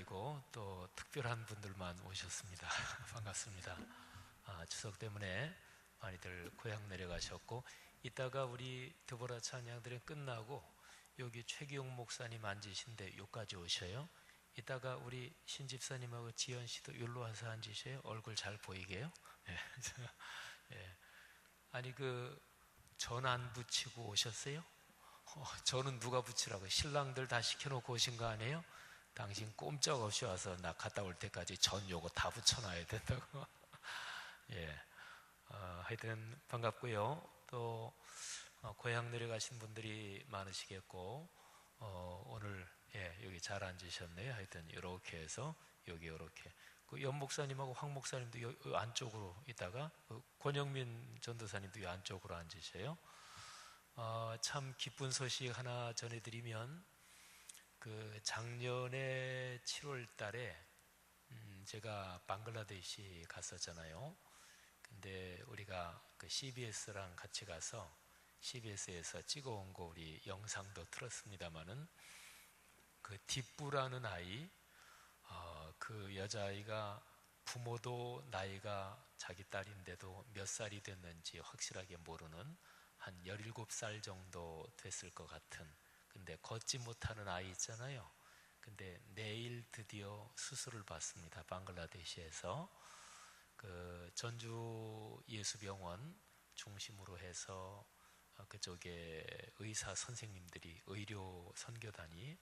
아니고 또 특별한 분들만 오셨습니다. 반갑습니다. 추석 때문에 많이들 고향 내려가셨고, 이따가 우리 드보라 찬양들이 끝나고 여기 최기용 목사님 앉으신데 여기까지 오셔요. 이따가 우리 신집사님하고 지연 씨도 여기로 와서 앉으셔요. 얼굴 잘 보이게요. 예. 예. 아니 전 안 붙이고 오셨어요? 저는 누가 붙이라고? 신랑들 다 시켜놓고 오신 거 아니에요? 당신 꼼짝없이 와서 나 갔다 올 때까지 전 요거 다 붙여놔야 된다고. 예. 하여튼 반갑고요. 또 고향 내려가신 분들이 많으시겠고, 오늘 여기 잘 앉으셨네요. 하여튼 이렇게 해서 여기 이렇게 연 목사님하고 황 목사님도 요 안쪽으로 있다가 권영민 전도사님도 이 안쪽으로 앉으셔요. 참 기쁜 소식 하나 전해드리면, 작년에 7월 달에 제가 방글라데시 갔었잖아요. 근데 우리가 CBS랑 같이 가서 CBS에서 찍어온 거 우리 영상도 틀었습니다마는, 딥부라는 아이, 그 여자아이가 부모도 나이가 자기 딸인데도 몇 살이 됐는지 확실하게 모르는 한 17살 정도 됐을 것 같은, 근데 걷지 못하는 아이 있잖아요. 근데 내일 드디어 수술을 받습니다. 방글라데시에서 전주 예수병원 중심으로 해서 그쪽에 의사 선생님들이, 의료 선교단이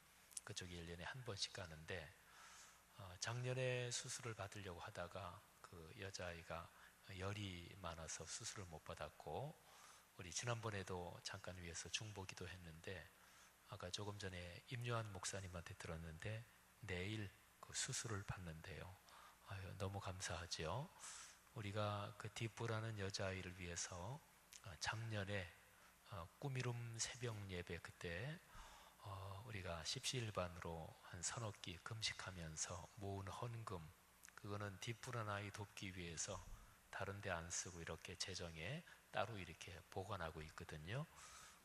그쪽에 1년에 한 번씩 가는데, 작년에 수술을 받으려고 하다가 그 여자아이가 열이 많아서 수술을 못 받았고, 우리 지난번에도 잠깐 위해서 중보기도 했는데, 아까 조금 전에 임요한 목사님한테 들었는데 내일 그 수술을 받는데요. 너무 감사하죠. 우리가 딥부라는 여자아이를 위해서 작년에 꾸미름 새벽 예배 그때 우리가 십시일반으로 한 서너 끼 금식하면서 모은 헌금, 그거는 딥부라는 아이 돕기 위해서 다른 데 안 쓰고 이렇게 재정에 따로 이렇게 보관하고 있거든요.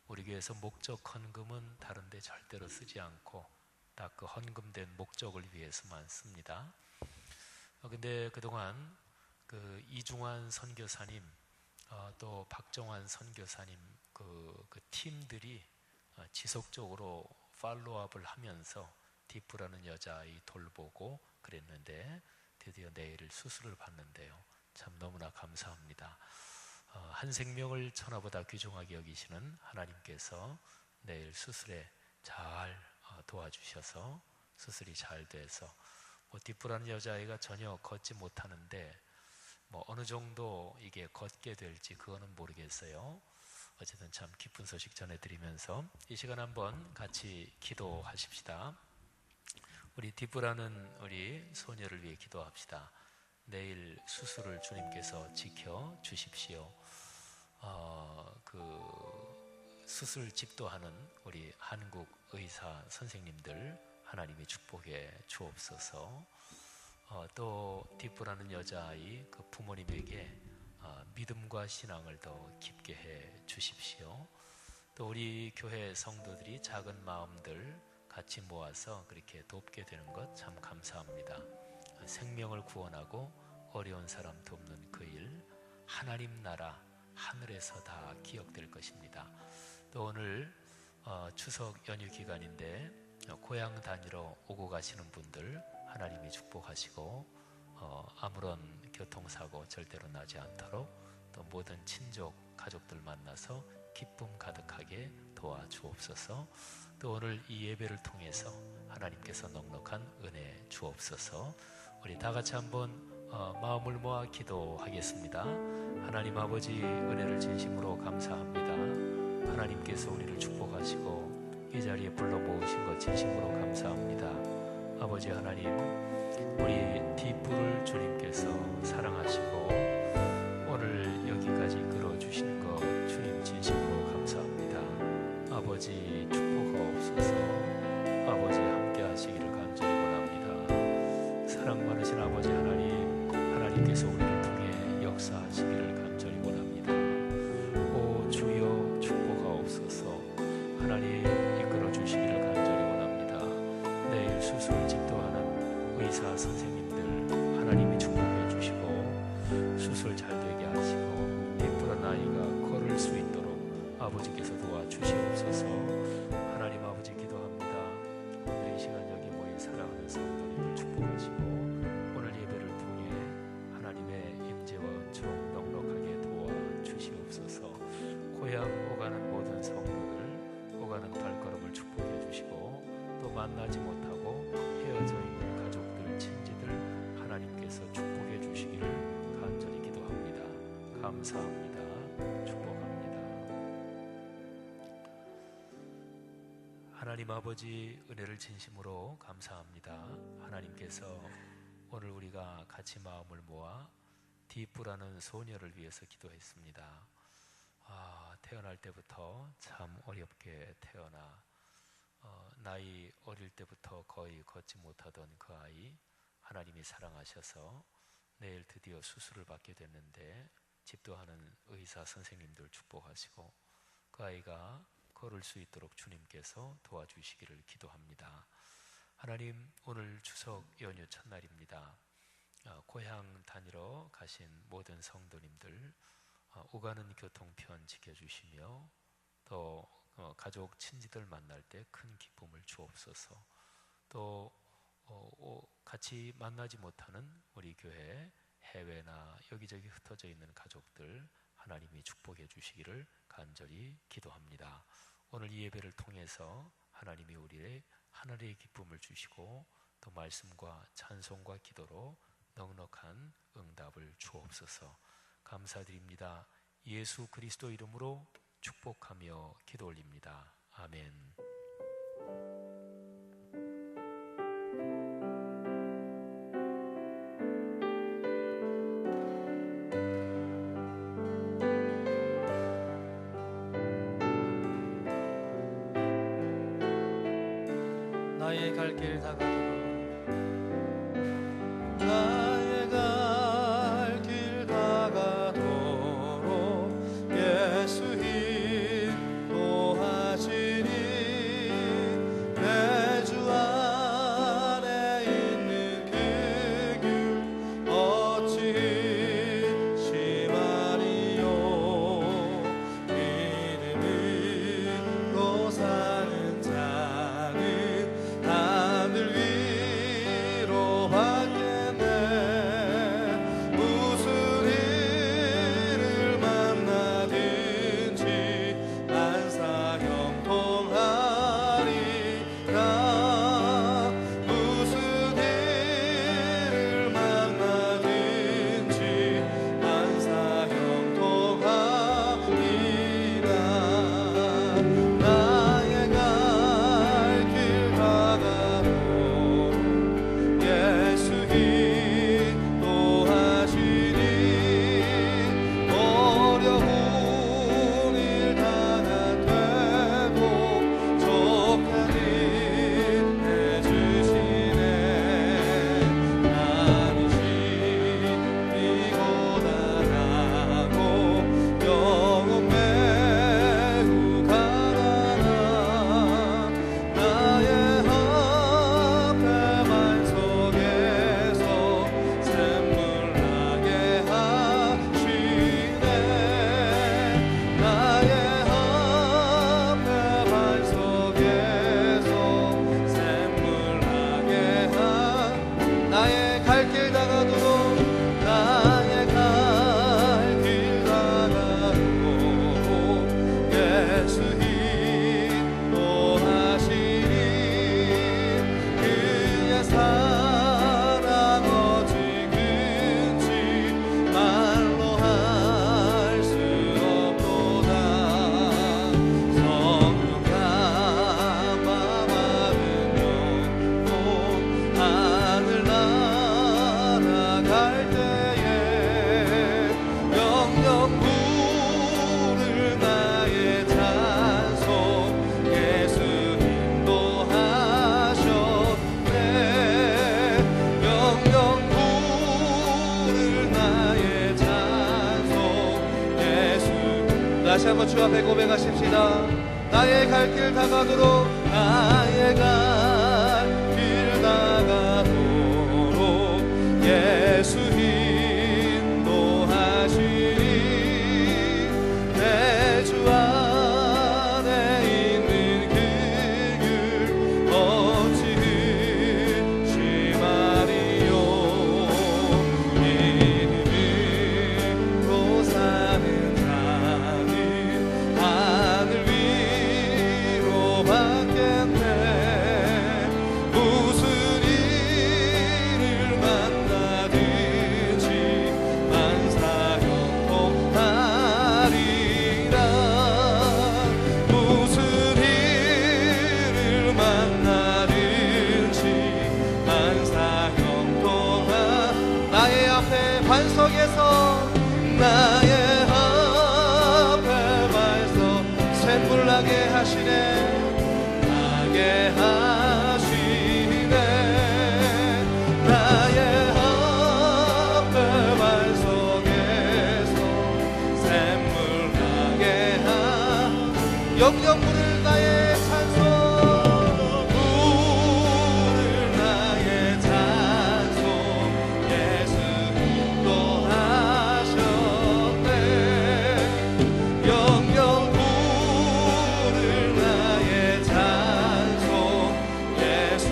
우리 교회에서 목적 헌금은 다른 데 절대로 쓰지 않고 딱 그 헌금된 목적을 위해서만 씁니다. 근데 그동안 이중환 선교사님, 또 박정환 선교사님 그 팀들이 지속적으로 팔로우업을 하면서 딥부라는 여자아이 돌보고 그랬는데, 드디어 내일 수술을 받는데요. 참 너무나 감사합니다. 한 생명을 천하보다 귀중하게 여기시는 하나님께서 내일 수술에 잘 도와주셔서 수술이 잘 돼서, 딥부라는 여자아이가 전혀 걷지 못하는데 어느 정도 이게 걷게 될지 그거는 모르겠어요. 어쨌든 참 기쁜 소식 전해드리면서 이 시간 한번 같이 기도하십시다. 우리 딥부라는 우리 소녀를 위해 기도합시다. 내일 수술을 주님께서 지켜 주십시오. 수술 집도하는 우리 한국 의사 선생님들 하나님이 축복해 주옵소서. 또 딥부라는 여자아이 그 부모님에게 믿음과 신앙을 더 깊게 해 주십시오. 또 우리 교회 성도들이 작은 마음들 같이 모아서 그렇게 돕게 되는 것 참 감사합니다. 생명을 구원하고 어려운 사람 돕는 그 일, 하나님 나라 하늘에서 다 기억될 것입니다. 또 오늘 추석 연휴 기간인데 고향 다니러 오고 가시는 분들 하나님이 축복하시고, 아무런 교통사고 절대로 나지 않도록 또 모든 친족 가족들 만나서 기쁨 가득하게 도와주옵소서. 또 오늘 이 예배를 통해서 하나님께서 넉넉한 은혜 주옵소서. 우리 다 같이 한번 마음을 모아 기도하겠습니다. 하나님 아버지, 은혜를 진심으로 감사합니다. 하나님께서 우리를 축복하시고 이 자리에 불러 모으신 것 진심으로 감사합니다. 아버지 하나님, 우리 딥부를 주님께서 사랑하시고 오늘 여기까지 이끌어주시는 것 주님 진심으로 감사합니다. 아버지 축복하옵소서. 아버지 함께 하시기를 간절히 원합니다. 사랑 많으신 아버지 하나님, 하나님께서 우리를 통해 역사하시기를 간절히 원합니다. 오 주여 축복하옵소서. 하나님 이끌어 주시기를 간절히 원합니다. 내일 수술 집도하는 의사 선생님들 하나님이 축복해 주시고 수술 잘 되게 하시고 예쁘던 아이가 걸을 수 있도록 아버지께서 도와주시옵소서. 하나님 아버지 기도합니다. 오늘 이 시간 여기 모인 사랑하는 성도님들 축복하시고 오늘 예배를 통해 하나님의 임재와 은총 넉넉하게 도와주시옵소서. 고향 오가는 모든 성도들 오가는 발걸음을 축복해 주시고 또 만나지 못하고 헤어져 있는 가족들 친지들 하나님께서 축복해 주시기를 간절히 기도합니다. 감사합니다. 축복합니다. 하나님 아버지 은혜를 진심으로 감사합니다. 하나님께서 오늘 우리가 같이 마음을 모아 디프라는 소녀를 위해서 기도했습니다. 태어날 때부터 참 어렵게 태어나 나이 어릴 때부터 거의 걷지 못하던 그 아이 하나님이 사랑하셔서 내일 드디어 수술을 받게 됐는데 집도하는 의사 선생님들 축복하시고 그 아이가 걸을 수 있도록 주님께서 도와주시기를 기도합니다. 하나님 오늘 추석 연휴 첫날입니다. 고향 다니러 가신 모든 성도님들 오가는 교통편 지켜주시며 또 가족 친지들 만날 때 큰 기쁨을 주옵소서. 또 같이 만나지 못하는 우리 교회 해외나 여기저기 흩어져 있는 가족들 하나님이 축복해 주시기를 간절히 기도합니다. 오늘 이 예배를 통해서 하나님이 우리의 하늘의 기쁨을 주시고 또 말씀과 찬송과 기도로 넉넉한 응답을 주옵소서. 감사드립니다. 예수 그리스도 이름으로 축복하며 기도 올립니다. 아멘. 나의 갈 길 다가도록 나의 갈 길 다가도록 예수 인도하시니 내 주 안에 있는 그 길 어찌 심하리요. 믿음으로 사는 자는 하늘 위로 받겠네. 무슨 일을 만나든지 만사 형통하리라. 무슨 일을 만나든지 만사 형통하리라. 나의 갈 길 다가도록 예수 인도하시니 어려운 일 당한 되고 족한 일 해주시네. 나는 힘이고 나라고 영혼 매우 가난하. 나의 앞에 발 속에서 샘물 나게 하시네. 나의 앞에 발 속에서 샘물 나게 나의 갈 길 다가도록 나의 갈 길 다가도록 예수 인도하시니 그의 사랑 어찌 큰지 말로 할 수 없도다. 성령 감화받은 영혼 하늘 날아갈 때에 영영 부를 나의 찬송 예수 인도하셨네. 영영 부를 나의 찬송 예수. 다시 한번 주 앞에 고백하십시다. 나의 갈 길 다가도록 나의 갈 길 다가도록 주석에서 나의 앞에 발서 샘물 나게 하시네 나게 하시네 나의 앞에 발석에서 샘물 나게 하 영영 부를 나의 찬송 부를 나의 찬송 예수 인도하셨네 영영 부를 나의 찬송 예수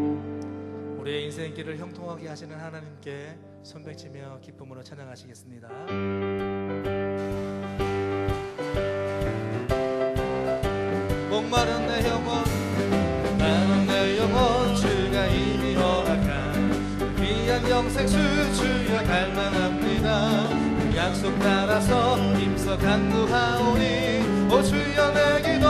인도하셨네. 우리의 인생길을 형통하게 하시는 하나님께 손뼉치며 기쁨으로 찬양하시겠습니다. 목마른 내 영혼 나는 내 영혼 주가 이미 허락한 귀한 영생수 주여 갈망합니다 그 약속 따라서 힘써 간구하오니 오 주여 내 기도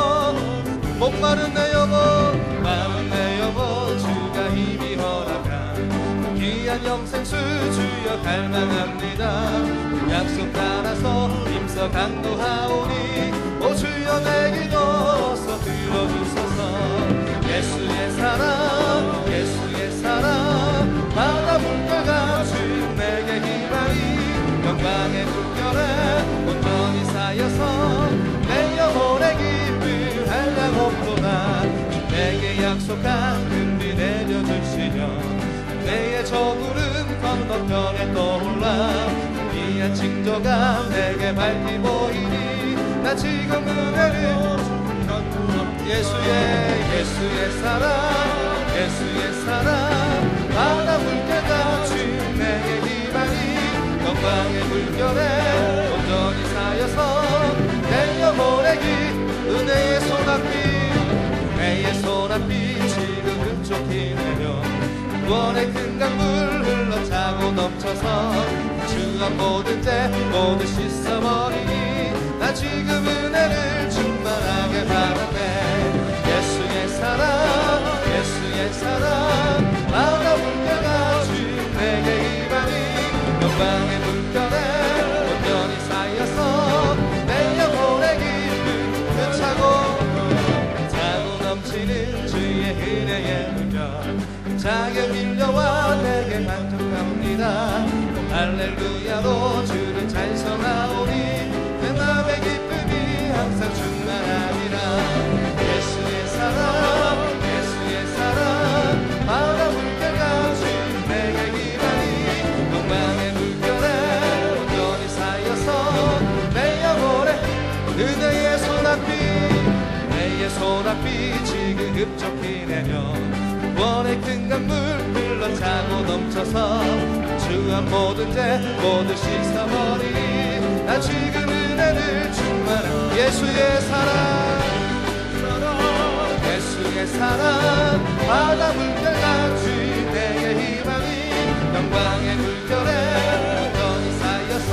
목마른 내 영혼 마른 내 영혼 주가 이미 허락한 귀한 영생수 주여 갈망합니다 그 약속 따라서 힘써 간구하오니 오 주여 내 기도 써 들어주소서 예수의 사랑 예수의 사랑 바다 물결과 주님 내게 희망이 영광의 물결에 온전히 쌓여서 내 영혼의 기쁨 한량 없도다 내게 약속한 금비 내려주시려 내의 저구름 건너편에 떠올라 귀한 징조가 내게 밝히 보이니 나 지금 은혜를 예수의 사랑 예수의 사랑 바다 물결과 주님 내게 희망이 영광의 물결에 온전히 쌓여서 내 영혼의 길 은혜의 소낙비 은혜의 소낙비 지금 흡족히 내려 구원의 큰 강물 흘러차고 넘쳐서 주 앞 모든 죄 모두 씻어버리니 나 지금 은혜를 충만하게 받았네 예수의 사랑 예수의 사랑 바다 물결과 주님 내게 희망이 영광의 물결에 온전히 쌓여서 내 영혼의 기쁨 차고 넘치는 주의 은혜의 물결 자게 밀려와 내게 만족합니다 할렐루야로 주를 찬송하오니 내 맘의 기쁨이 항상 충만하리라 예수의 사랑 예수의 사랑 바다 물결과 주님 내게 희망이 영광의 물결에 온전히 쌓여서 내 영혼에 은혜의 소낙비 은혜의 소낙비 지금 흡족히 내려 구원의 큰 강물 흘러차고 넘쳐서 주 앞 모든 죄 모두 씻어버리니 나 지금 은혜를 충만한 예수의 사랑 예수의 사랑 바다 물결과 주님 내게 희망이 영광의 물결에 온전히 쌓여서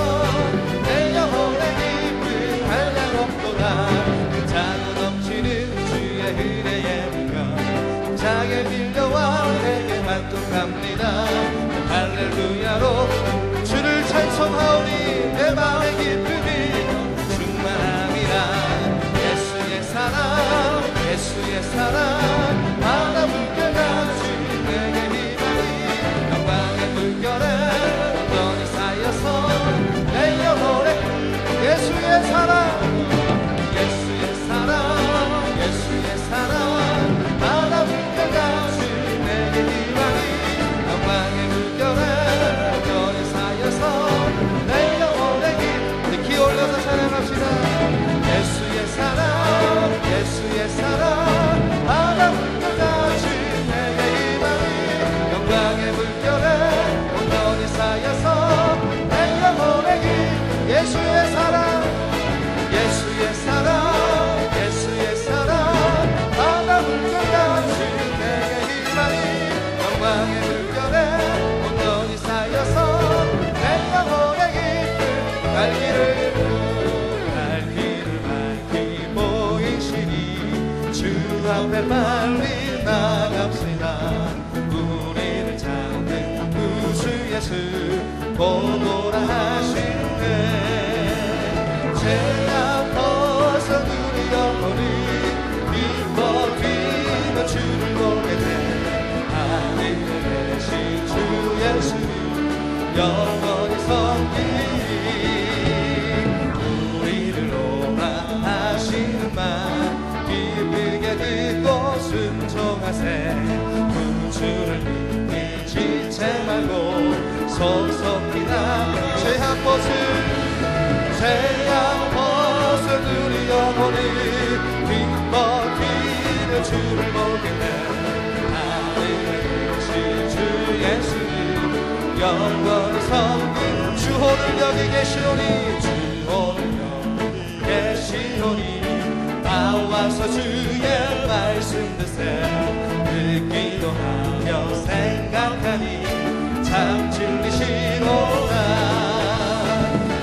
내 영혼의 기쁨 한량 없도다 차고 넘치는 주의 은혜의 물결 자게 밀려와 내게 만족합니다 할렐루야로 주를 찬송하오니 내 맘의 기쁨이 충만함이라 예수의 사랑 예수의 사랑 바다 물결과 주님 내게 희망이 영광의 물결에 온전히 쌓여서 내 영혼에 예수의 사랑 예수의 사랑 예수의 사랑 바다 물결과 주님 내게 희망이 영광의 물결에 온전히 쌓여서 내 영혼의 길 키 올려서 찬양합시다 예수의 사랑 예수의 사랑 바다 물결 앞에 빨리 나갑시다. 우리를 찾는 구주 예수 오노라 하시네. 죄악 벗어두리 영혼이 기뻐 뛰며 주를 보게 돼. 하늘에 계신 주 예수 영원히 섬기리. 우리를 오라 하시는 말 기쁘게 듣고 순종하세. 구주를 믿기 지체 말고 속속히 나 죄악 벗어두리 영혼이 기뻐 뛰며 주를 보게 돼. 하늘에 계신 주 예수를 영원히 섬기는 주호를 여기 계시오니 주호를 여기 계시오니 나와서 주의 말씀 듣세. 듣기도 하며 생각하니 참 진리시로다.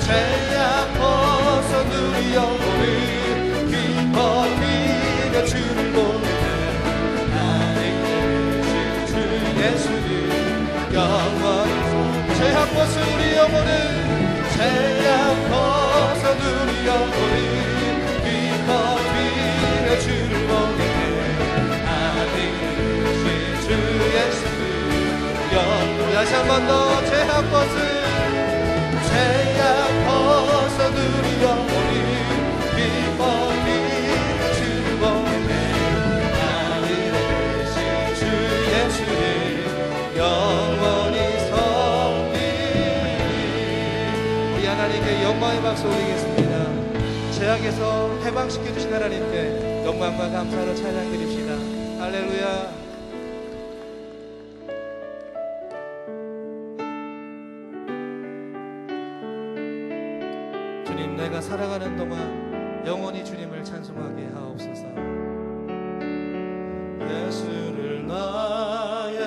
죄악 벗어두리 영혼을 기뻐 뛰며 주를 보게 돼. 하늘에 계신 주 예수를 영원히 죄악 벗어두리 영혼을 죄악 벗어두리 영혼을 기뻐 뛰며 주를 보게 돼. 하늘에 계신 주 예수를 영원히 다시 한 번 더 죄악 벗어두리 영혼이 기뻐 뛰며 주를 보게 돼. 하늘에 계신 주 예수를 영원히 섬기리. 우리 하나님께 영광의 박수 올리겠습니다. 죄악에서 해방시켜 주신 하나님께 영광과 감사로 찬양드립시다. 할렐루야. 주님, 내가 살아가는 동안 영원히 주님을 찬송하게 하옵소서. 예수를 나의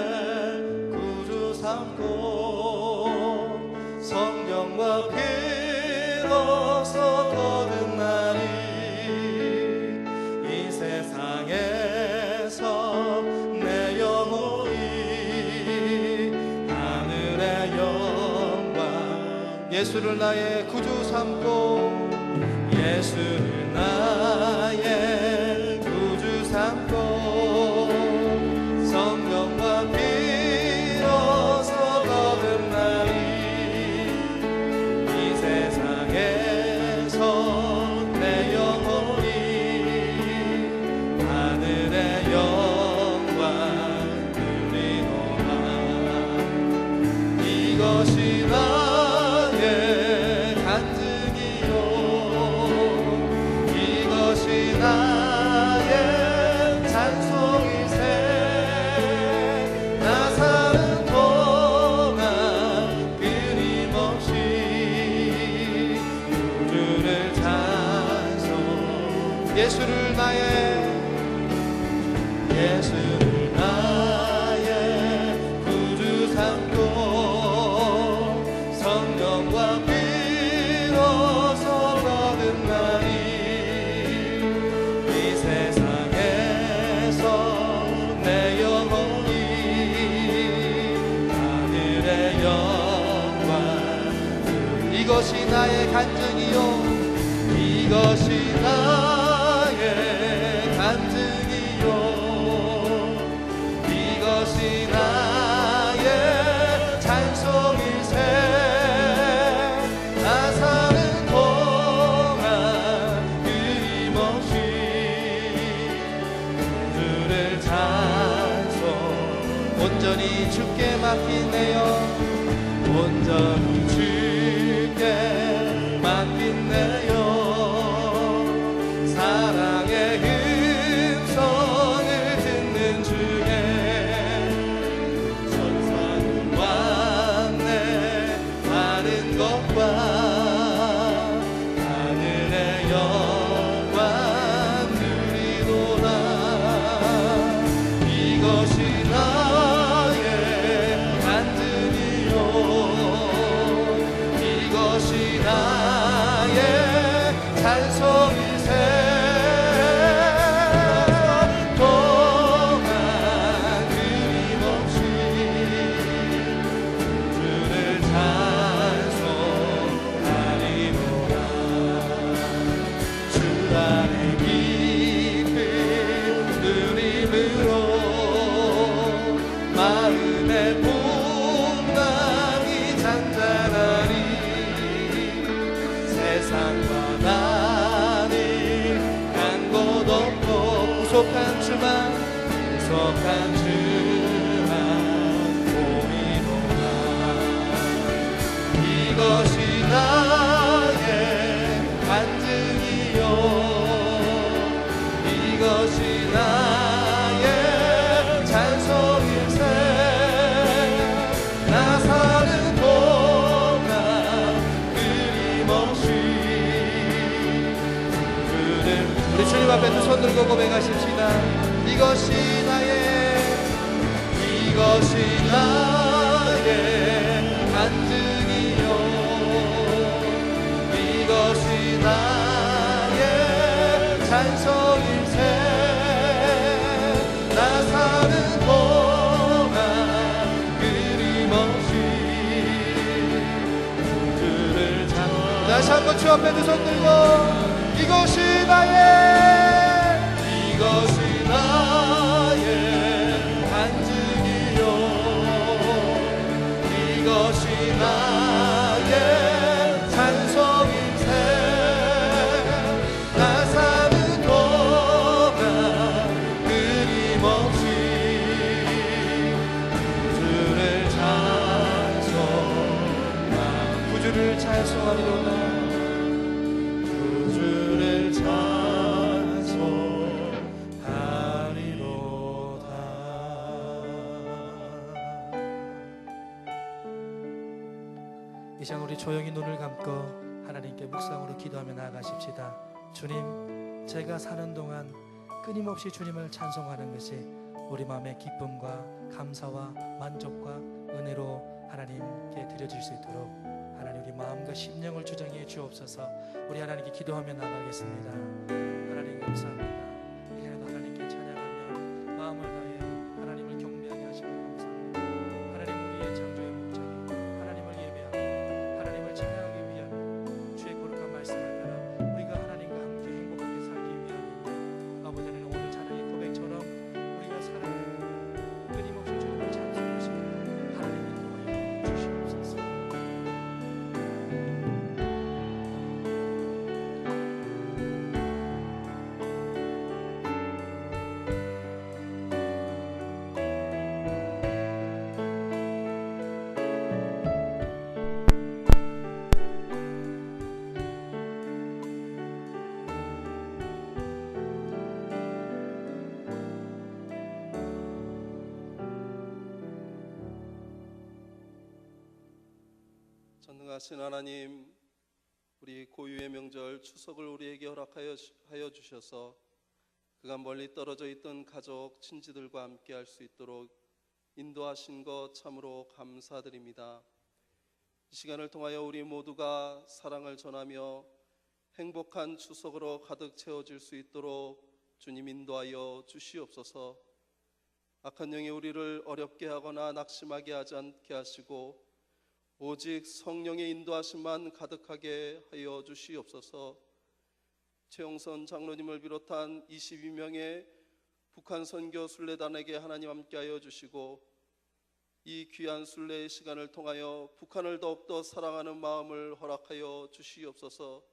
구주 삼고 성령과 피로써 거듭나니 이 세상에서 내 영혼이 하늘의 영광. 예수를 나의 구주 삼고 예수를 나의 구주 삼고 성령과 피로써 거듭나니 이 세상에서 내 영혼이 하늘의 영광 누리노라. 이것이 나의 간증이요 이것이 나의 찬송이세. 나 사는 동안 끊임없이 주를 찬송. 예수를 나의 구주 삼고 성령과 피로써 거듭나니 이 세상에서 내 영혼이 하늘의 영광. 이것이 나의 간증이요 이것이 나의 간증이요 이것이 나의 찬송이세. 나 사는 동안 끊임없이 주를 찬송. 온전히 주께 맡기네요 온전히 주께 맡기네요. 사랑의 음성을 듣는 중에 천사는 왔네. 다른 것과 하늘의 영광 누리노라. 이것이 나의 간증이요 이것이 구속한 주만 보이노라. 이것이 나의 간증이요 이것이 나의 찬송일세. 나 사는 동안 끊임없이 우리 주님 앞에 두 손 들고 고백하십시다. 이것이 나의 간증이요 이것이 나의 찬송일세. 나 사는 동안 끊임없이 주를 찬송하리. 다시 한번 주 앞에 두 손 들고 이것이 나의 간증이요 이것이 나의 찬송일세. 나 사는 동안 끊임없이 주를 찬송하리. 구주를 찬송하리로다. 구주를 찬송하리로다. 이 시간 우리 조용히 눈을 감고 하나님께 묵상으로 기도하며 나아가십시다. 주님, 제가 사는 동안 끊임없이 주님을 찬송하는 것이 우리 마음의 기쁨과 감사와 만족과 은혜로 하나님께 드려질 수 있도록 하나님 우리 마음과 심령을 주장해 주옵소서. 우리 하나님께 기도하며 나가겠습니다. 하나님 감사합니다. 이 시간에도 하나님께 찬양하며 마음을 다해 하나님을 경배하게 하시고 감사합니다. 하나님 우리의 창조의 목적이 하나님을 예배하고 하나님을 찬양하기 위한 주의 거룩한 말씀을 따라 우리가 하나님과 함께 행복하게 살기 위함인데 아버지 하나님 오늘 찬양의 고백처럼 우리가 살아가는 끊임없이 주님을 찬송하시고 하나님 인도하여 주시옵소서. 전능하신 하나님, 우리 고유의 명절 추석을 우리에게 허락하여 주셔서 그간 멀리 떨어져 있던 가족, 친지들과 함께 할 수 있도록 인도하신 것 참으로 감사드립니다. 이 시간을 통하여 우리 모두가 사랑을 전하며 행복한 추석으로 가득 채워질 수 있도록 주님 인도하여 주시옵소서. 악한 영이 우리를 어렵게 하거나 낙심하게 하지 않게 하시고 오직 성령의 인도하심만 가득하게 하여 주시옵소서. 최영선 장로님을 비롯한 22명의 북한 선교 순례단에게 하나님 함께하여 주시고 이 귀한 순례의 시간을 통하여 북한을 더욱더 사랑하는 마음을 허락하여 주시옵소서.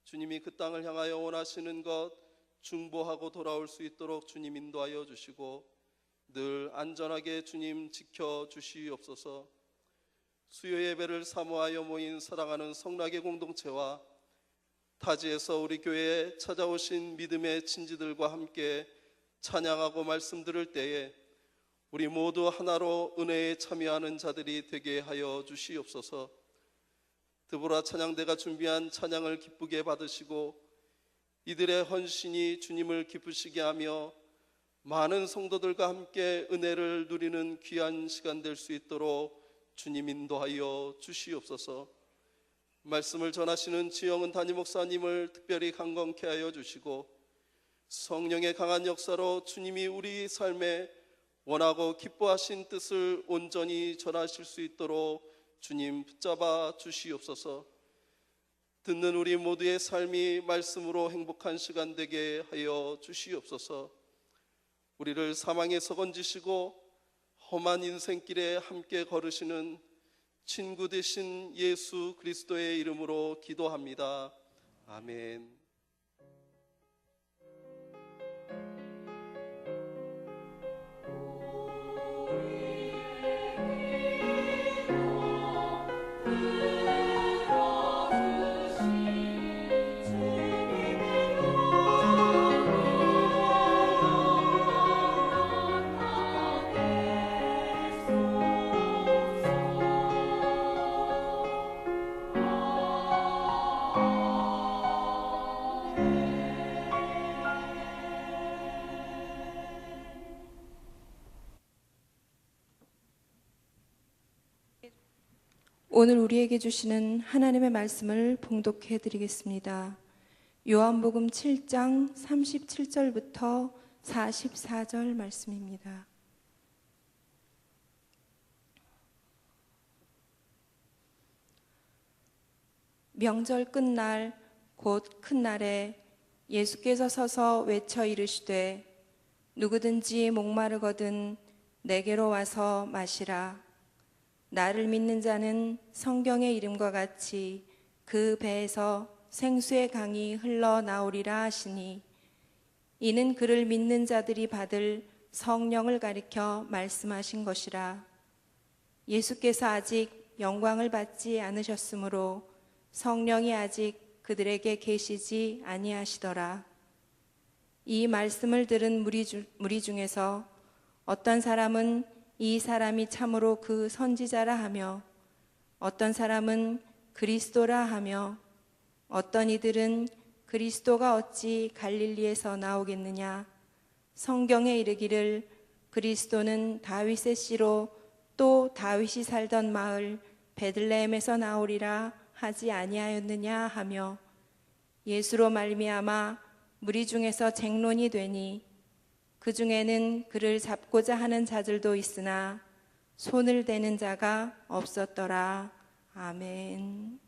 주님이 그 땅을 향하여 원하시는 것 중보하고 돌아올 수 있도록 주님 인도하여 주시고 늘 안전하게 주님 지켜 주시옵소서. 수요 예배를 사모하여 모인 사랑하는 성락의 공동체와 타지에서 우리 교회에 찾아오신 믿음의 친지들과 함께 찬양하고 말씀 들을 때에 우리 모두 하나로 은혜에 참여하는 자들이 되게 하여 주시옵소서. 드보라 찬양대가 준비한 찬양을 기쁘게 받으시고 이들의 헌신이 주님을 기쁘시게 하며 많은 성도들과 함께 은혜를 누리는 귀한 시간 될 수 있도록 주님 인도하여 주시옵소서. 말씀을 전하시는 지영은 담임 목사님을 특별히 강건케 하여 주시고 성령의 강한 역사로 주님이 우리 삶에 원하고 기뻐하신 뜻을 온전히 전하실 수 있도록 주님 붙잡아 주시옵소서. 듣는 우리 모두의 삶이 말씀으로 행복한 시간 되게 하여 주시옵소서. 우리를 사망에서 건지시고 험한 인생길에 함께 걸으시는 친구 되신 예수 그리스도의 이름으로 기도합니다. 아멘. 오늘 우리에게 주시는 하나님의 말씀을 봉독해 드리겠습니다. 요한복음 7장 37절부터 44절 말씀입니다. 명절 끝날 곧 큰 날에 예수께서 서서 외쳐 이르시되 누구든지 목마르거든 내게로 와서 마시라. 나를 믿는 자는 성경의 이름과 같이 그 배에서 생수의 강이 흘러나오리라 하시니 이는 그를 믿는 자들이 받을 성령을 가리켜 말씀하신 것이라. 예수께서 아직 영광을 받지 않으셨으므로 성령이 아직 그들에게 계시지 아니하시더라. 이 말씀을 들은 무리 중에서 어떤 사람은 이 사람이 참으로 그 선지자라 하며 어떤 사람은 그리스도라 하며 어떤 이들은 그리스도가 어찌 갈릴리에서 나오겠느냐. 성경에 이르기를 그리스도는 다윗의 씨로 또 다윗이 살던 마을 베들레헴에서 나오리라 하지 아니하였느냐 하며 예수로 말미암아 무리 중에서 쟁론이 되니 그 중에는 그를 잡고자 하는 자들도 있으나 손을 대는 자가 없었더라. 아멘.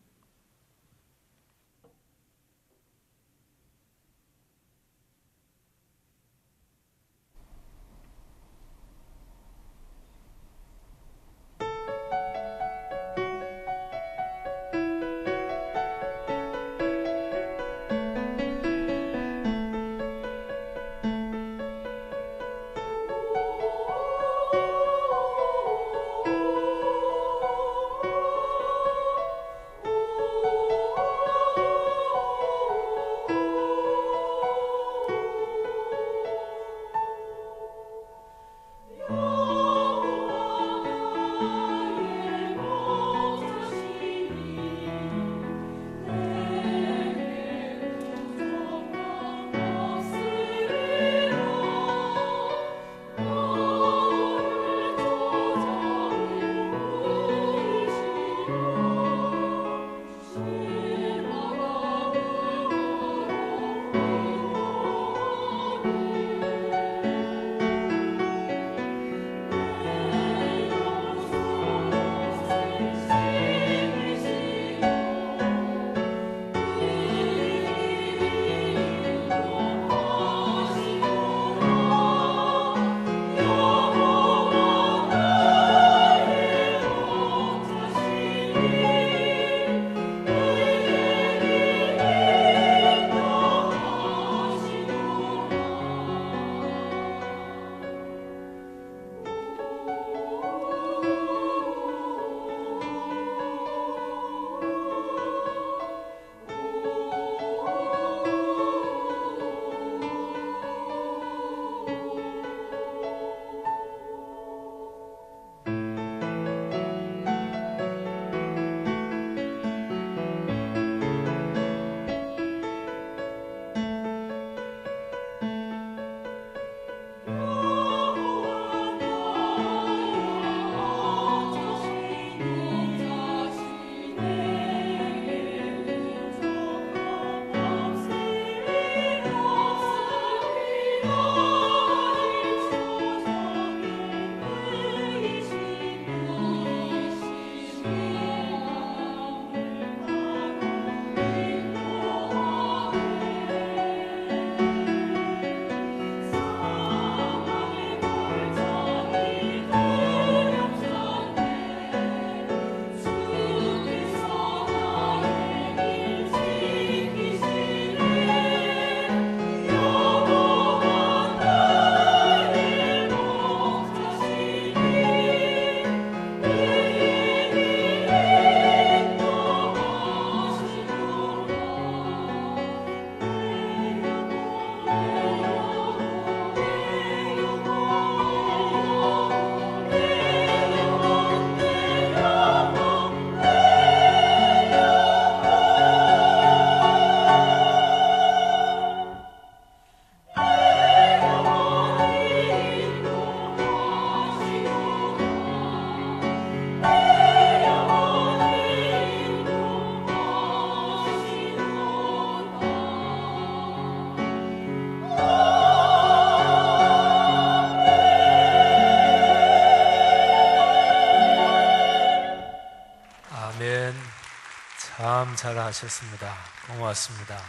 참 잘하셨습니다. 고맙습니다.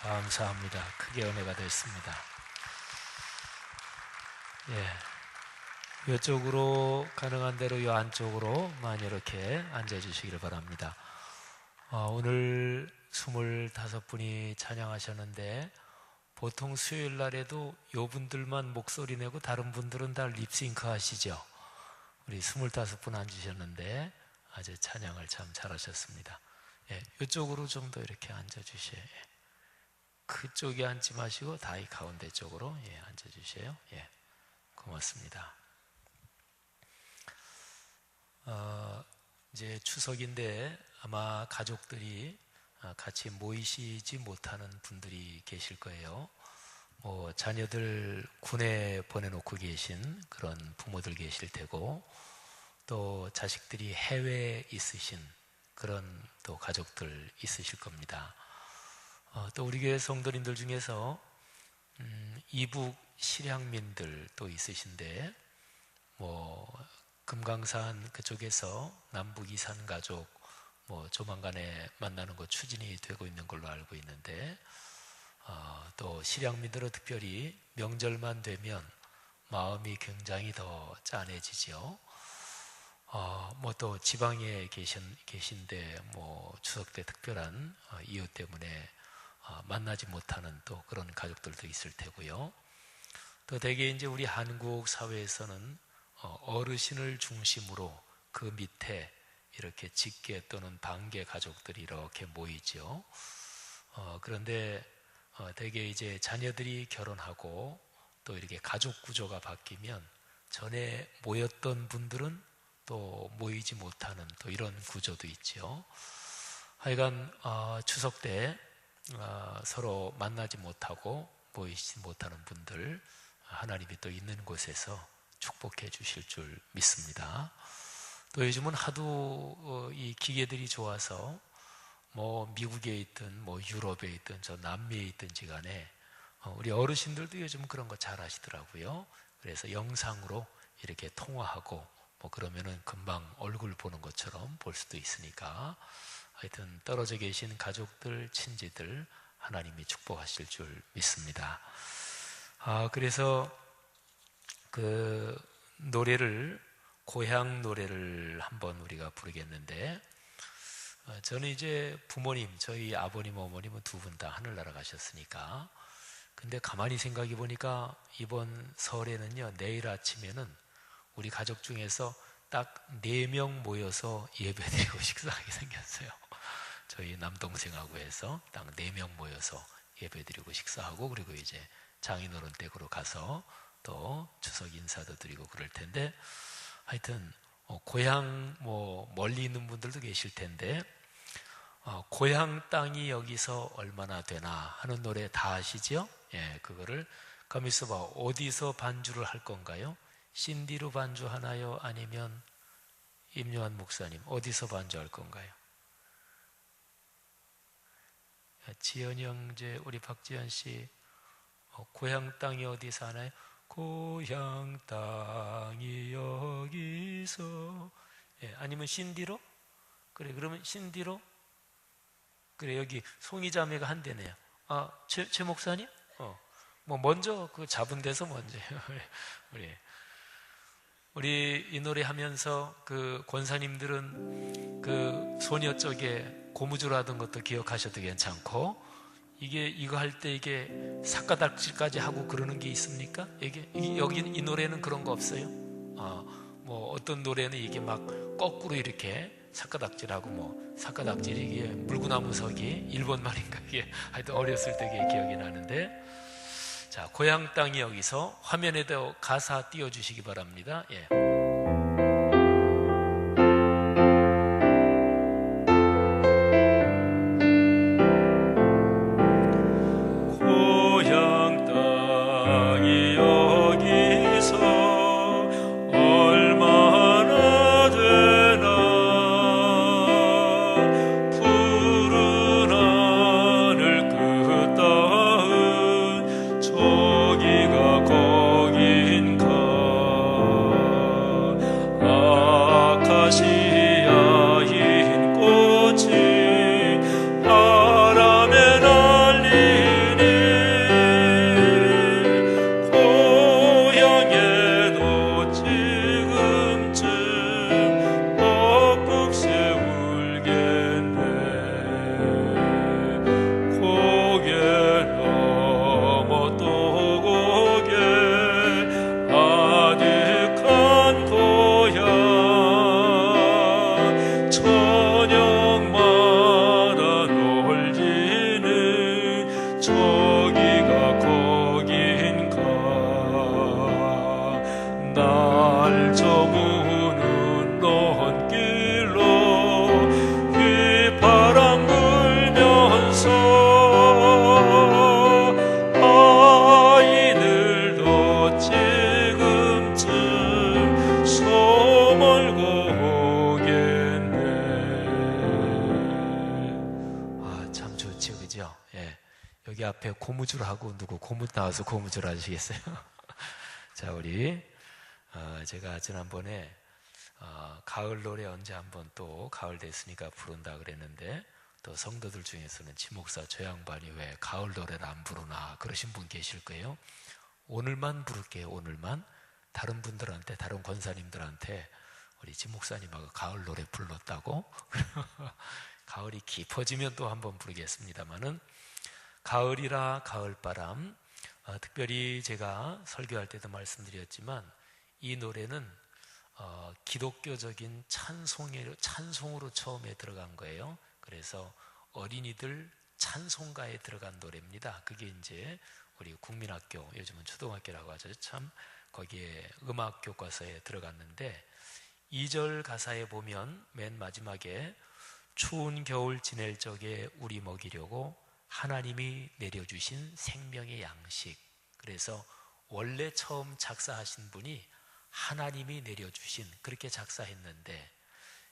감사합니다. 크게 은혜가 됐습니다. 예, 이쪽으로 가능한 대로 이 안쪽으로 많이 이렇게 앉아주시기를 바랍니다. 오늘 25분이 찬양하셨는데 보통 수요일 날에도 요 분들만 목소리 내고 다른 분들은 다 립싱크 하시죠. 우리 25분 앉으셨는데 아주 찬양을 참 잘하셨습니다. 예, 이쪽으로 좀 더 이렇게 앉아주세요. 예. 그쪽에 앉지 마시고 다 이 가운데 쪽으로 앉아주세요. 예, 고맙습니다. 이제 추석인데 아마 가족들이 같이 모이시지 못하는 분들이 계실 거예요. 뭐 자녀들 군에 보내놓고 계신 그런 부모들 계실 테고, 또 자식들이 해외에 있으신 그런 또 가족들 있으실 겁니다. 또 우리 교회 성도님들 중에서 이북 실향민들 또 있으신데, 뭐 금강산 그쪽에서 남북 이산 가족 뭐 조만간에 만나는 거 추진이 되고 있는 걸로 알고 있는데, 또 실향민들은 특별히 명절만 되면 마음이 굉장히 더 짠해지죠. 뭐 또 지방에 계신데 뭐 추석 때 특별한 이유 때문에 만나지 못하는 또 그런 가족들도 있을 테고요. 또 대개 이제 우리 한국 사회에서는 어르신을 중심으로 그 밑에 이렇게 직계 또는 반계 가족들이 이렇게 모이죠. 그런데 대개 이제 자녀들이 결혼하고 또 이렇게 가족 구조가 바뀌면 전에 모였던 분들은 또 모이지 못하는 또 이런 구조도 있죠. 하여간 추석 때 서로 만나지 못하고 모이지 못하는 분들, 하나님이 또 있는 곳에서 축복해 주실 줄 믿습니다. 또 요즘은 하도 이 기계들이 좋아서 뭐 미국에 있든 뭐 유럽에 있든 저 남미에 있든지 간에 우리 어르신들도 요즘 그런 거 잘 하시더라고요. 그래서 영상으로 이렇게 통화하고 뭐 그러면은 금방 얼굴 보는 것처럼 볼 수도 있으니까, 하여튼 떨어져 계신 가족들, 친지들 하나님이 축복하실 줄 믿습니다. 그래서 그 노래를, 고향 노래를 한번 우리가 부르겠는데, 저는 이제 부모님, 저희 아버님, 어머님은 두 분 다 하늘나라 가셨으니까, 근데 가만히 생각해 보니까 이번 설에는요, 내일 아침에는 우리 가족 중에서 딱 4명 모여서 예배드리고 식사하게 생겼어요. 저희 남동생하고 해서 딱 4명 모여서 예배드리고 식사하고, 그리고 이제 장인어른 댁으로 가서 또 추석 인사도 드리고 그럴 텐데, 하여튼 고향 뭐 멀리 있는 분들도 계실 텐데, 고향 땅이 여기서 얼마나 되나 하는 노래 다 아시죠? 예, 그거를 가만히 있어봐. 어디서 반주를 할 건가요? 신디로 반주하나요? 아니면 임요한 목사님 어디서 반주할 건가요? 지연이 형제, 우리 박지현 씨 고향 땅이 어디서 하나요? 고향 땅이 여기서. 예, 아니면 신디로? 그래, 그러면 신디로? 그래, 여기 송이 자매가 한대네요. 최 목사님? 뭐 먼저 그 잡은 데서 먼저 우리 이 노래 하면서 그 권사님들은 그 소녀 쪽에 고무줄 하던 것도 기억하셔도 괜찮고, 이거 할 때 이게 삿가닥질까지 하고 그러는 게 있습니까? 여기 이 노래는 그런 거 없어요? 뭐 어떤 노래는 이게 막 거꾸로 이렇게 삿가닥질하고, 뭐 삿가닥질이 이게 물구나무서기 일본 말인가, 이게 하여튼 어렸을 때 기억이 나는데, 자, 고향 땅이 여기서 화면에도 가사 띄워주시기 바랍니다. 예. 고향 땅이 여기서 얼마나 되나, 푸른 하늘 그 땅은 저기가 거긴가. 앞에 고무줄하고 누구 고무 나와서 고무줄 하시겠어요? 자, 우리 제가 지난번에 가을 노래 언제 한번 또 가을 됐으니까 부른다 그랬는데, 또 성도들 중에서는 지목사 저 양반이 왜 가을 노래를 안 부르나 그러신 분 계실 거예요. 오늘만 부를게요. 오늘만. 다른 분들한테, 다른 권사님들한테 우리 지목사님하고 가을 노래 불렀다고 가을이 깊어지면 또 한번 부르겠습니다만은, 가을이라 가을바람, 특별히 제가 설교할 때도 말씀드렸지만 이 노래는 기독교적인 찬송으로 처음에 들어간 거예요. 그래서 어린이들 찬송가에 들어간 노래입니다. 그게 이제 우리 국민학교, 요즘은 초등학교라고 하죠. 참 거기에 음악 교과서에 들어갔는데, 2절 가사에 보면 맨 마지막에 추운 겨울 지낼 적에 우리 먹이려고 하나님이 내려주신 생명의 양식. 그래서 원래 처음 작사하신 분이 하나님이 내려주신, 그렇게 작사했는데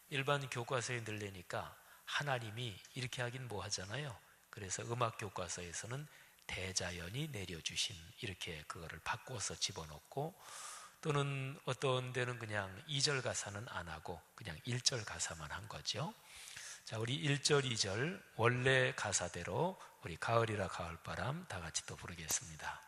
일반 교과서에 넣으려니까 하나님이 이렇게 하긴 뭐 하잖아요. 그래서 음악 교과서에서는 대자연이 내려주신, 이렇게 그거를 바꿔서 집어넣고, 또는 어떤 데는 그냥 2절 가사는 안 하고 그냥 1절 가사만 한 거죠. 자, 우리 1절, 2절 원래 가사대로 우리 가을이라 가을바람 다 같이 또 부르겠습니다.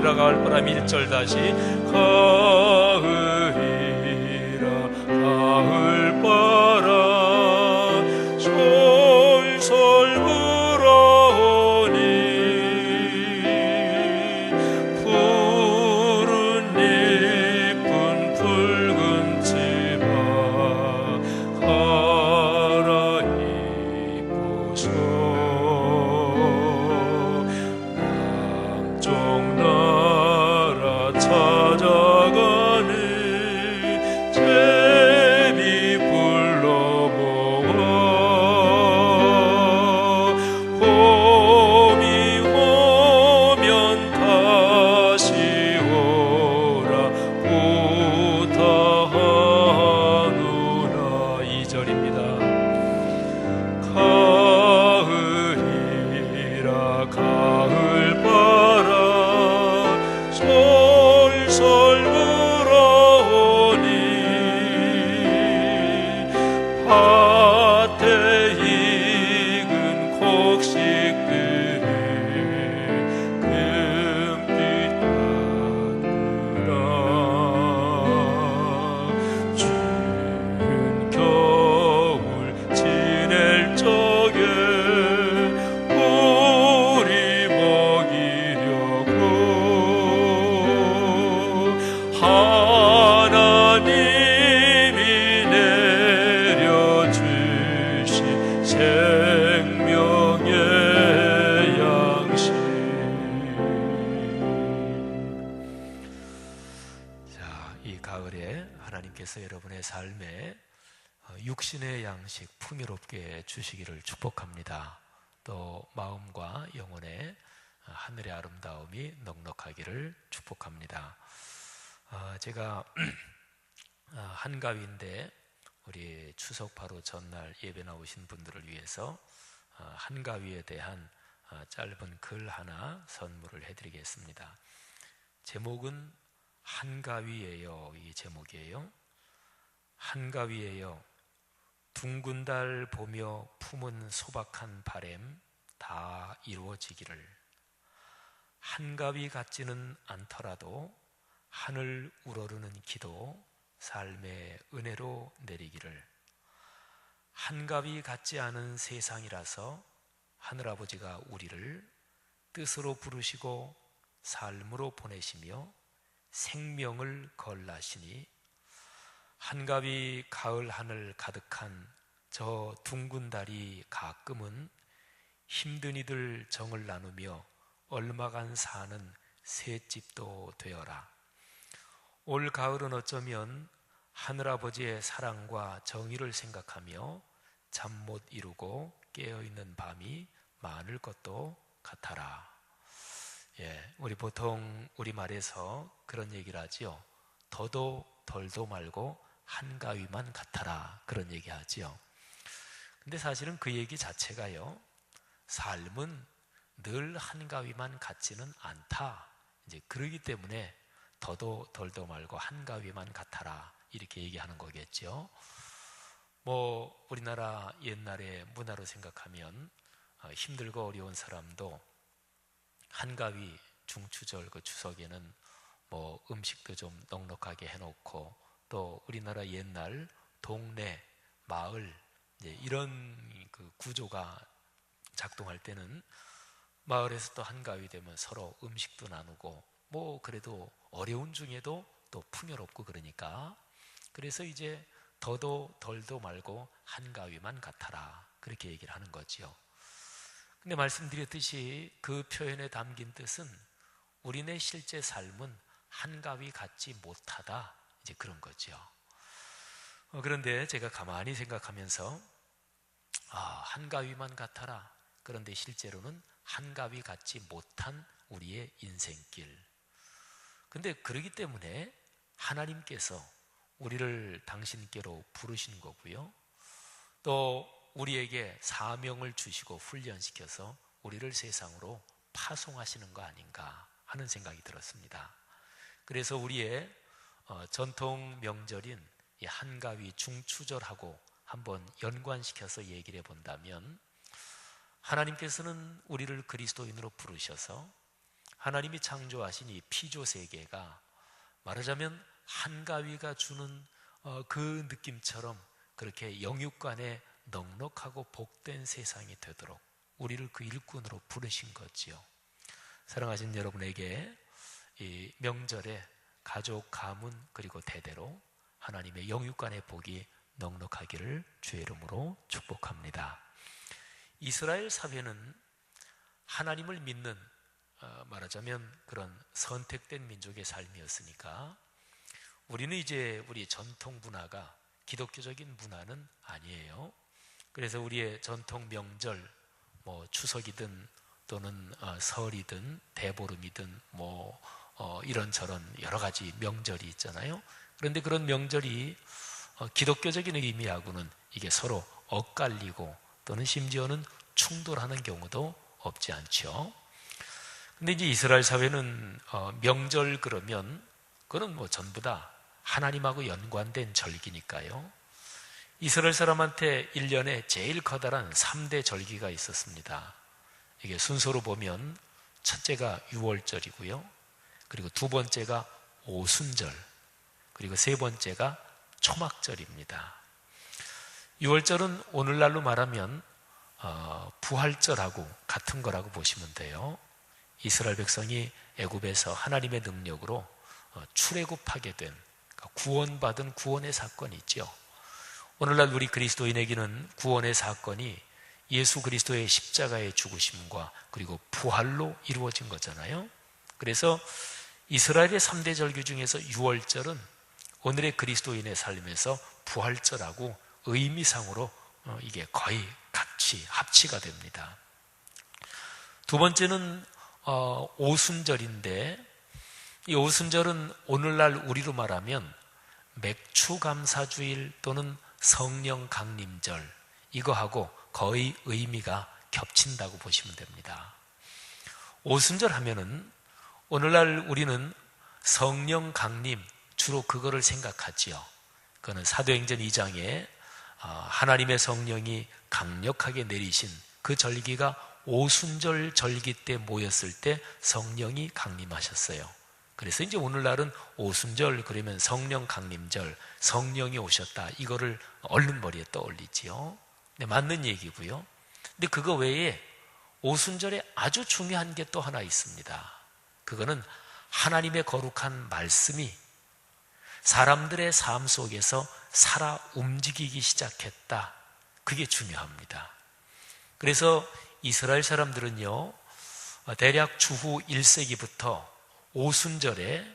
가을바람 1절 다시. 가을이라 가을바람 솔솔 불어오니 푸른 잎은 붉은 치마 갈아입고서 찾아가는 제비 불러보아 봄이 오면 다시 오라 부탁하노라. 2절입니다. 가을이라 가을바람 솔솔 불어오니 밭에 익은 곡식들을 금빛 닦으라. 추운 겨울 지낼 적에 우리 먹이려고 하나님이 내려주신 생명의 양식. 자, 이 가을에 하나님께서 여러분의 삶에 육신의 양식 풍요롭게 주시기를 축복합니다. 또 마음과 영혼의 하늘의 아름다움이 넉넉하기를 축복합니다. 제가 한가위인데 우리 추석 바로 전날 예배 나오신 분들을 위해서 한가위에 대한 짧은 글 하나 선물을 해드리겠습니다. 제목은 한가위예요. 이 제목이에요. 한가위예요. 둥근 달 보며 품은 소박한 바램, 다 이루어지기를, 한갑이 같지는 않더라도 하늘 우러르는 기도 삶의 은혜로 내리기를, 한갑이 같지 않은 세상이라서 하늘아버지가 우리를 뜻으로 부르시고 삶으로 보내시며 생명을 걸라시니, 한갑이 가을 하늘 가득한 저 둥근 달이 가끔은 힘든 이들 정을 나누며 얼마간 사는 셋집도 되어라. 올 가을은 어쩌면 하늘아버지의 사랑과 정의를 생각하며 잠 못 이루고 깨어있는 밤이 많을 것도 같아라. 우리 보통 우리말에서 그런 얘기를 하지요. 더도 덜도 말고 한가위만 같아라, 그런 얘기 하지요. 근데 사실은 그 얘기 자체가요, 삶은 늘 한가위만 같지는 않다, 이제 그러기 때문에 더도 덜도 말고 한가위만 같아라, 이렇게 얘기하는 거겠죠. 우리나라 옛날의 문화로 생각하면 힘들고 어려운 사람도 한가위 중추절 그 추석에는 음식도 좀 넉넉하게 해놓고, 또 우리나라 옛날 동네 마을 이런 그 구조가 작동할 때는 마을에서 또 한가위 되면 서로 음식도 나누고 그래도 어려운 중에도 또 풍요롭고, 그러니까 그래서 이제 더도 덜도 말고 한가위만 같아라, 그렇게 얘기를 하는 거지요. 근데 말씀드렸듯이 그 표현에 담긴 뜻은 우리네 실제 삶은 한가위 같지 못하다, 이제 그런 거죠. 그런데 제가 가만히 생각하면서 한가위만 같아라, 그런데 실제로는 한가위 같지 못한 우리의 인생길. 근데 그러기 때문에 하나님께서 우리를 당신께로 부르신 거고요, 또 우리에게 사명을 주시고 훈련시켜서 우리를 세상으로 파송하시는 거 아닌가 하는 생각이 들었습니다. 그래서 우리의 전통 명절인 이 한가위 중추절하고 한번 연관시켜서 얘기를 해본다면, 하나님께서는 우리를 그리스도인으로 부르셔서 하나님이 창조하신 이 피조세계가 말하자면 한가위가 주는 그 느낌처럼 그렇게 영육간에 넉넉하고 복된 세상이 되도록 우리를 그 일꾼으로 부르신 거지요. 사랑하신 여러분에게 이 명절에 가족, 가문, 그리고 대대로 하나님의 영육간의 복이 넉넉하기를 주의 이름으로 축복합니다. 이스라엘 사회는 하나님을 믿는 말하자면 그런 선택된 민족의 삶이었으니까, 우리는 이제 우리 전통 문화가 기독교적인 문화는 아니에요. 그래서 우리의 전통 명절, 추석이든 또는 설이든 대보름이든 이런저런 여러 가지 명절이 있잖아요. 그런데 그런 명절이 기독교적인 의미하고는 이게 서로 엇갈리고 또는 심지어는 충돌하는 경우도 없지 않죠. 근데 이제 이스라엘 사회는 명절 그러면 그건 전부 다 하나님하고 연관된 절기니까요. 이스라엘 사람한테 1년에 제일 커다란 3대 절기가 있었습니다. 이게 순서로 보면 첫째가 유월절이고요, 그리고 두 번째가 오순절, 그리고 세 번째가 초막절입니다. 유월절은 오늘날로 말하면 부활절하고 같은 거라고 보시면 돼요. 이스라엘 백성이 애굽에서 하나님의 능력으로 출애굽하게 된, 구원받은 구원의 사건이 있죠. 오늘날 우리 그리스도인에게는 구원의 사건이 예수 그리스도의 십자가의 죽으심과 그리고 부활로 이루어진 거잖아요. 그래서 이스라엘의 3대 절기 중에서 유월절은 오늘의 그리스도인의 삶에서 부활절하고 의미상으로 이게 거의 같이 합치가 됩니다. 두 번째는 오순절인데, 이 오순절은 오늘날 우리로 말하면 맥추감사주일 또는 성령 강림절, 이거하고 거의 의미가 겹친다고 보시면 됩니다. 오순절 하면은 오늘날 우리는 성령 강림, 주로 그거를 생각하지요. 그거는 사도행전 2장에 하나님의 성령이 강력하게 내리신 그 절기가 오순절 절기 때 모였을 때 성령이 강림하셨어요. 그래서 이제 오늘날은 오순절 그러면 성령 강림절, 성령이 오셨다, 이거를 얼른 머리에 떠올리지요. 네, 맞는 얘기고요. 근데 그거 외에 오순절에 아주 중요한 게 또 하나 있습니다. 그거는 하나님의 거룩한 말씀이 사람들의 삶 속에서 살아 움직이기 시작했다. 그게 중요합니다. 그래서 이스라엘 사람들은요, 대략 주후 1세기부터 오순절에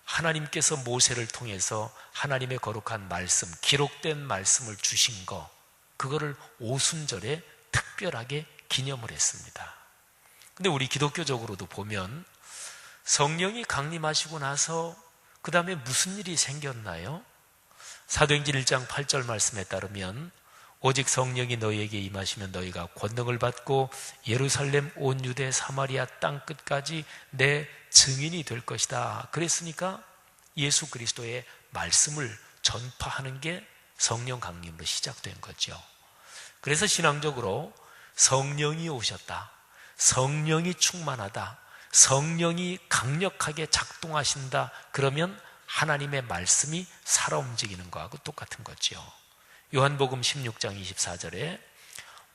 하나님께서 모세를 통해서 하나님의 거룩한 말씀, 기록된 말씀을 주신 거, 그거를 오순절에 특별하게 기념을 했습니다. 근데 우리 기독교적으로도 보면 성령이 강림하시고 나서 그 다음에 무슨 일이 생겼나요? 사도행전 1장 8절 말씀에 따르면 오직 성령이 너희에게 임하시면 너희가 권능을 받고 예루살렘 온 유대 사마리아 땅 끝까지 내 증인이 될 것이다. 그랬으니까 예수 그리스도의 말씀을 전파하는 게 성령 강림으로 시작된 거죠. 그래서 신앙적으로 성령이 오셨다, 성령이 충만하다, 성령이 강력하게 작동하신다, 그러면 하나님의 말씀이 살아 움직이는 거하고 똑같은 거죠. 요한복음 16장 24절에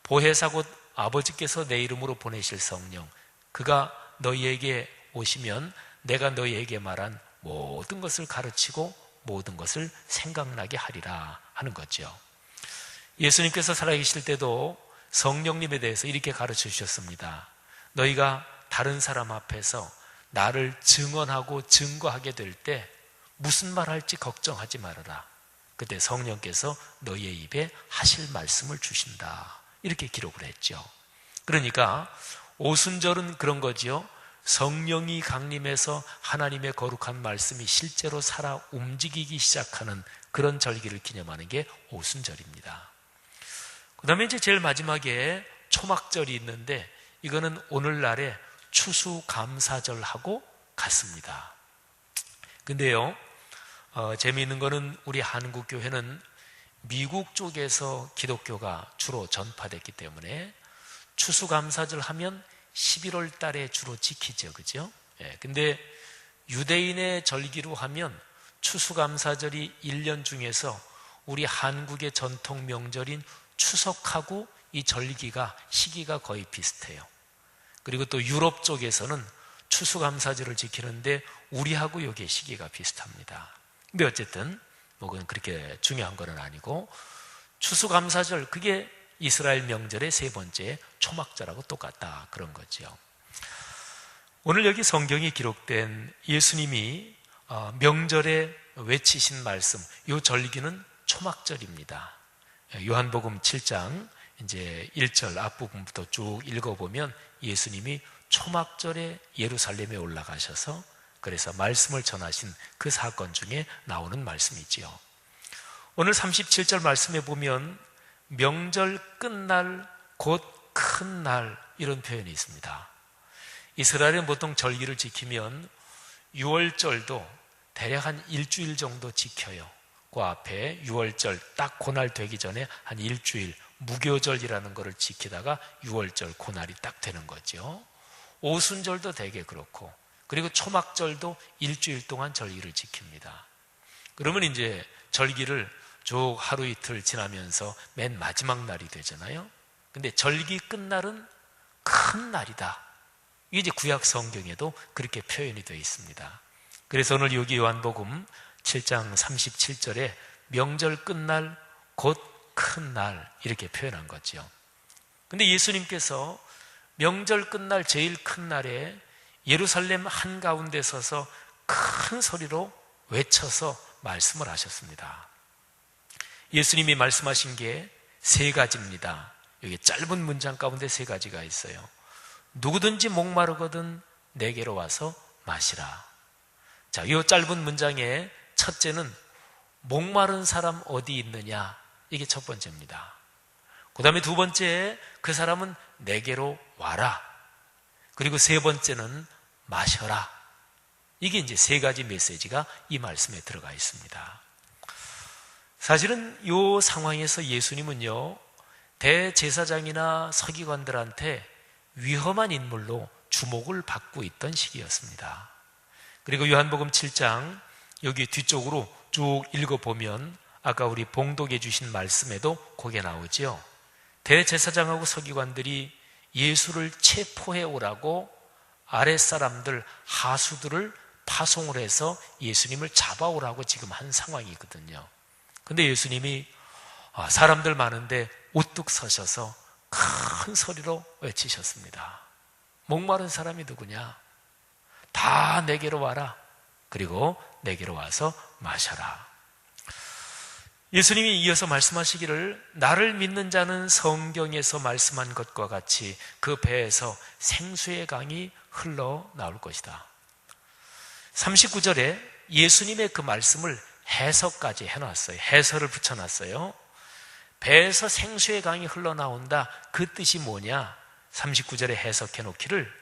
보혜사 곧 아버지께서 내 이름으로 보내실 성령, 그가 너희에게 오시면 내가 너희에게 말한 모든 것을 가르치고 모든 것을 생각나게 하리라 하는 거죠. 예수님께서 살아계실 때도 성령님에 대해서 이렇게 가르쳐 주셨습니다. 너희가 다른 사람 앞에서 나를 증언하고 증거하게 될 때 무슨 말 할지 걱정하지 말아라. 그때 성령께서 너희의 입에 하실 말씀을 주신다. 이렇게 기록을 했죠. 그러니까 오순절은 그런 거지요. 성령이 강림해서 하나님의 거룩한 말씀이 실제로 살아 움직이기 시작하는 그런 절기를 기념하는 게 오순절입니다. 그 다음에 이제 제일 마지막에 초막절이 있는데 이거는 오늘날의 추수감사절하고 같습니다. 근데요, 재미있는 거는 우리 한국교회는 미국 쪽에서 기독교가 주로 전파됐기 때문에 추수감사절 하면 11월 달에 주로 지키죠. 그죠? 예, 근데 유대인의 절기로 하면 추수감사절이 1년 중에서 우리 한국의 전통 명절인 추석하고 이 절기가 시기가 거의 비슷해요. 그리고 또 유럽 쪽에서는 추수감사절을 지키는데 우리하고 이게 시기가 비슷합니다. 근데 어쨌든 뭐 그건 그렇게 중요한 건 아니고 추수감사절, 그게 이스라엘 명절의 세 번째 초막절하고 똑같다, 그런 거죠. 오늘 여기 성경에 기록된 예수님이 명절에 외치신 말씀, 이 절기는 초막절입니다. 요한복음 7장 이제 1절 앞부분부터 쭉 읽어보면 예수님이 초막절에 예루살렘에 올라가셔서 그래서 말씀을 전하신 그 사건 중에 나오는 말씀이지요. 오늘 37절 말씀에 보면 명절 끝날 곧 큰 날, 이런 표현이 있습니다. 이스라엘은 보통 절기를 지키면 6월절도 대략 한 일주일 정도 지켜요. 그 앞에 6월절 딱 그날 되기 전에 한 일주일 무교절이라는 것을 지키다가 6월절 그날이 딱 되는 거죠. 오순절도 되게 그렇고, 그리고 초막절도 일주일 동안 절기를 지킵니다. 그러면 이제 절기를 쭉 하루 이틀 지나면서 맨 마지막 날이 되잖아요. 근데 절기 끝날은 큰 날이다. 이게 이제 구약 성경에도 그렇게 표현이 되어 있습니다. 그래서 오늘 여기 요한복음 7장 37절에 명절 끝날 곧 큰 날, 이렇게 표현한 거죠. 근데 예수님께서 명절 끝날 제일 큰 날에 예루살렘 한가운데 서서 큰 소리로 외쳐서 말씀을 하셨습니다. 예수님이 말씀하신 게 세 가지입니다. 여기 짧은 문장 가운데 세 가지가 있어요. 누구든지 목마르거든 내게로 와서 마시라. 자, 이 짧은 문장의 첫째는 목마른 사람 어디 있느냐, 이게 첫 번째입니다. 그 다음에 두 번째, 그 사람은 내게로 와라. 그리고 세 번째는 마셔라. 이게 이제 세 가지 메시지가 이 말씀에 들어가 있습니다. 사실은 이 상황에서 예수님은요, 대제사장이나 서기관들한테 위험한 인물로 주목을 받고 있던 시기였습니다. 그리고 요한복음 7장 여기 뒤쪽으로 쭉 읽어보면 아까 우리 봉독해 주신 말씀에도 그게 나오죠. 대제사장하고 서기관들이 예수를 체포해 오라고 아랫사람들, 하수들을 파송을 해서 예수님을 잡아오라고 지금 한 상황이거든요. 근데 예수님이 사람들 많은데 우뚝 서셔서 큰 소리로 외치셨습니다. 목마른 사람이 누구냐? 다 내게로 와라. 그리고 내게로 와서 마셔라. 예수님이 이어서 말씀하시기를 나를 믿는 자는 성경에서 말씀한 것과 같이 그 배에서 생수의 강이 흘러나올 것이다. 39절에 예수님의 그 말씀을 해석까지 해놨어요. 해설을 붙여놨어요. 배에서 생수의 강이 흘러나온다. 그 뜻이 뭐냐? 39절에 해석해 놓기를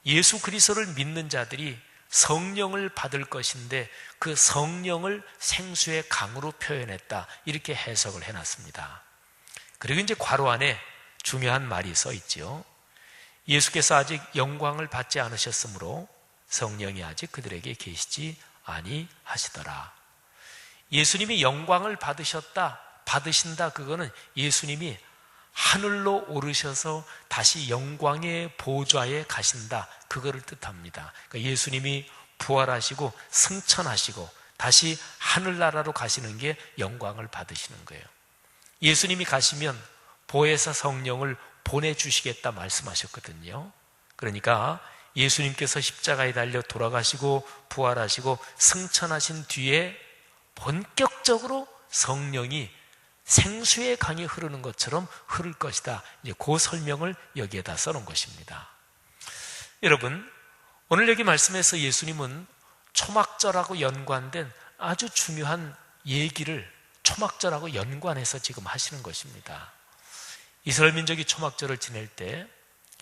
예수 그리스도를 믿는 자들이 성령을 받을 것인데 그 성령을 생수의 강으로 표현했다. 이렇게 해석을 해놨습니다. 그리고 이제 괄호 안에 중요한 말이 써 있죠. 예수께서 아직 영광을 받지 않으셨으므로 성령이 아직 그들에게 계시지 아니하시더라. 예수님이 영광을 받으신다. 그거는 예수님이 하늘로 오르셔서 다시 영광의 보좌에 가신다. 그거를 뜻합니다. 그러니까 예수님이 부활하시고 승천하시고 다시 하늘나라로 가시는 게 영광을 받으시는 거예요. 예수님이 가시면 보혜사 성령을 보내주시겠다 말씀하셨거든요. 그러니까 예수님께서 십자가에 달려 돌아가시고 부활하시고 승천하신 뒤에 본격적으로 성령이 생수의 강이 흐르는 것처럼 흐를 것이다. 이제 그 설명을 여기에다 써놓은 것입니다. 여러분, 오늘 여기 말씀에서 예수님은 초막절하고 연관된 아주 중요한 얘기를 초막절하고 연관해서 지금 하시는 것입니다. 이스라엘 민족이 초막절을 지낼 때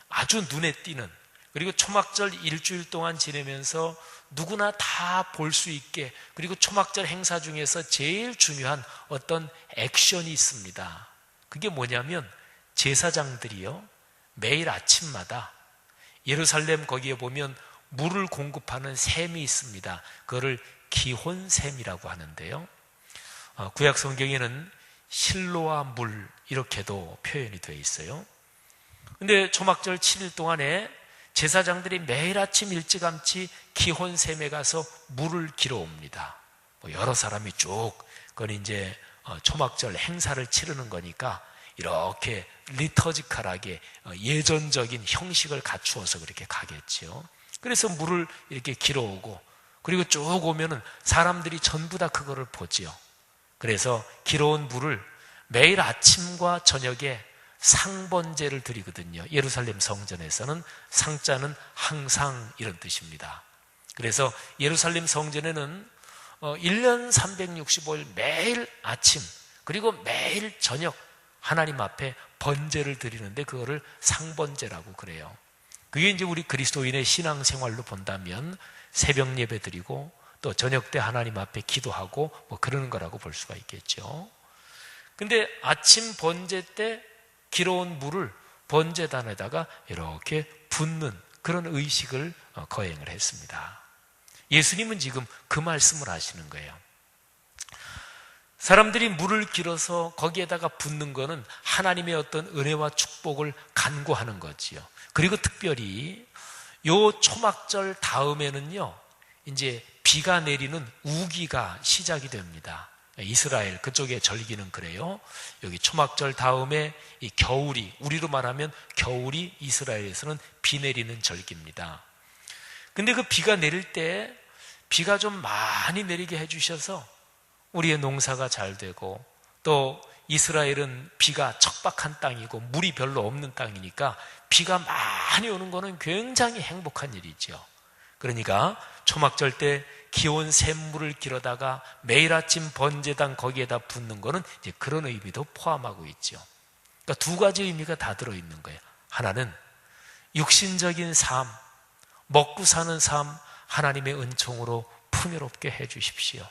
아주 눈에 띄는, 그리고 초막절 일주일 동안 지내면서 누구나 다 볼 수 있게, 그리고 초막절 행사 중에서 제일 중요한 어떤 액션이 있습니다. 그게 뭐냐면 제사장들이요, 매일 아침마다 예루살렘 거기에 보면 물을 공급하는 샘이 있습니다. 그거를 기혼샘이라고 하는데요, 구약 성경에는 실로와 물 이렇게도 표현이 되어 있어요. 근데 초막절 7일 동안에 제사장들이 매일 아침 일찌감치 기혼샘에 가서 물을 길어 옵니다. 여러 사람이 쭉, 그건 이제 초막절 행사를 치르는 거니까 이렇게 리터지컬하게 예전적인 형식을 갖추어서 그렇게 가겠죠. 그래서 물을 이렇게 길어 오고, 그리고 쭉 오면은 사람들이 전부 다 그거를 보지요. 그래서 길어 온 물을 매일 아침과 저녁에 상번제를 드리거든요. 예루살렘 성전에서는 상자는 항상 이런 뜻입니다. 그래서 예루살렘 성전에는 1년 365일 매일 아침 그리고 매일 저녁 하나님 앞에 번제를 드리는데 그거를 상번제라고 그래요. 그게 이제 우리 그리스도인의 신앙생활로 본다면 새벽 예배 드리고 또 저녁 때 하나님 앞에 기도하고 뭐 그러는 거라고 볼 수가 있겠죠. 근데 아침 번제 때 길어온 물을 번제단에다가 이렇게 붓는 그런 의식을 거행을 했습니다. 예수님은 지금 그 말씀을 하시는 거예요. 사람들이 물을 길어서 거기에다가 붓는 거는 하나님의 어떤 은혜와 축복을 간구하는 거지요. 그리고 특별히 요 초막절 다음에는요, 이제 비가 내리는 우기가 시작이 됩니다. 이스라엘 그쪽의 절기는 그래요. 여기 초막절 다음에 이 겨울이, 우리로 말하면 겨울이 이스라엘에서는 비 내리는 절기입니다. 근데 그 비가 내릴 때 비가 좀 많이 내리게 해주셔서 우리의 농사가 잘 되고, 또 이스라엘은 비가 척박한 땅이고 물이 별로 없는 땅이니까 비가 많이 오는 거는 굉장히 행복한 일이죠. 그러니까 초막절 때 기온 샘물을 길어다가 매일 아침 번제단 거기에다 붓는 거는 이제 그런 의미도 포함하고 있죠. 그러니까 두 가지 의미가 다 들어있는 거예요. 하나는 육신적인 삶, 먹고 사는 삶 하나님의 은총으로 풍요롭게 해주십시오.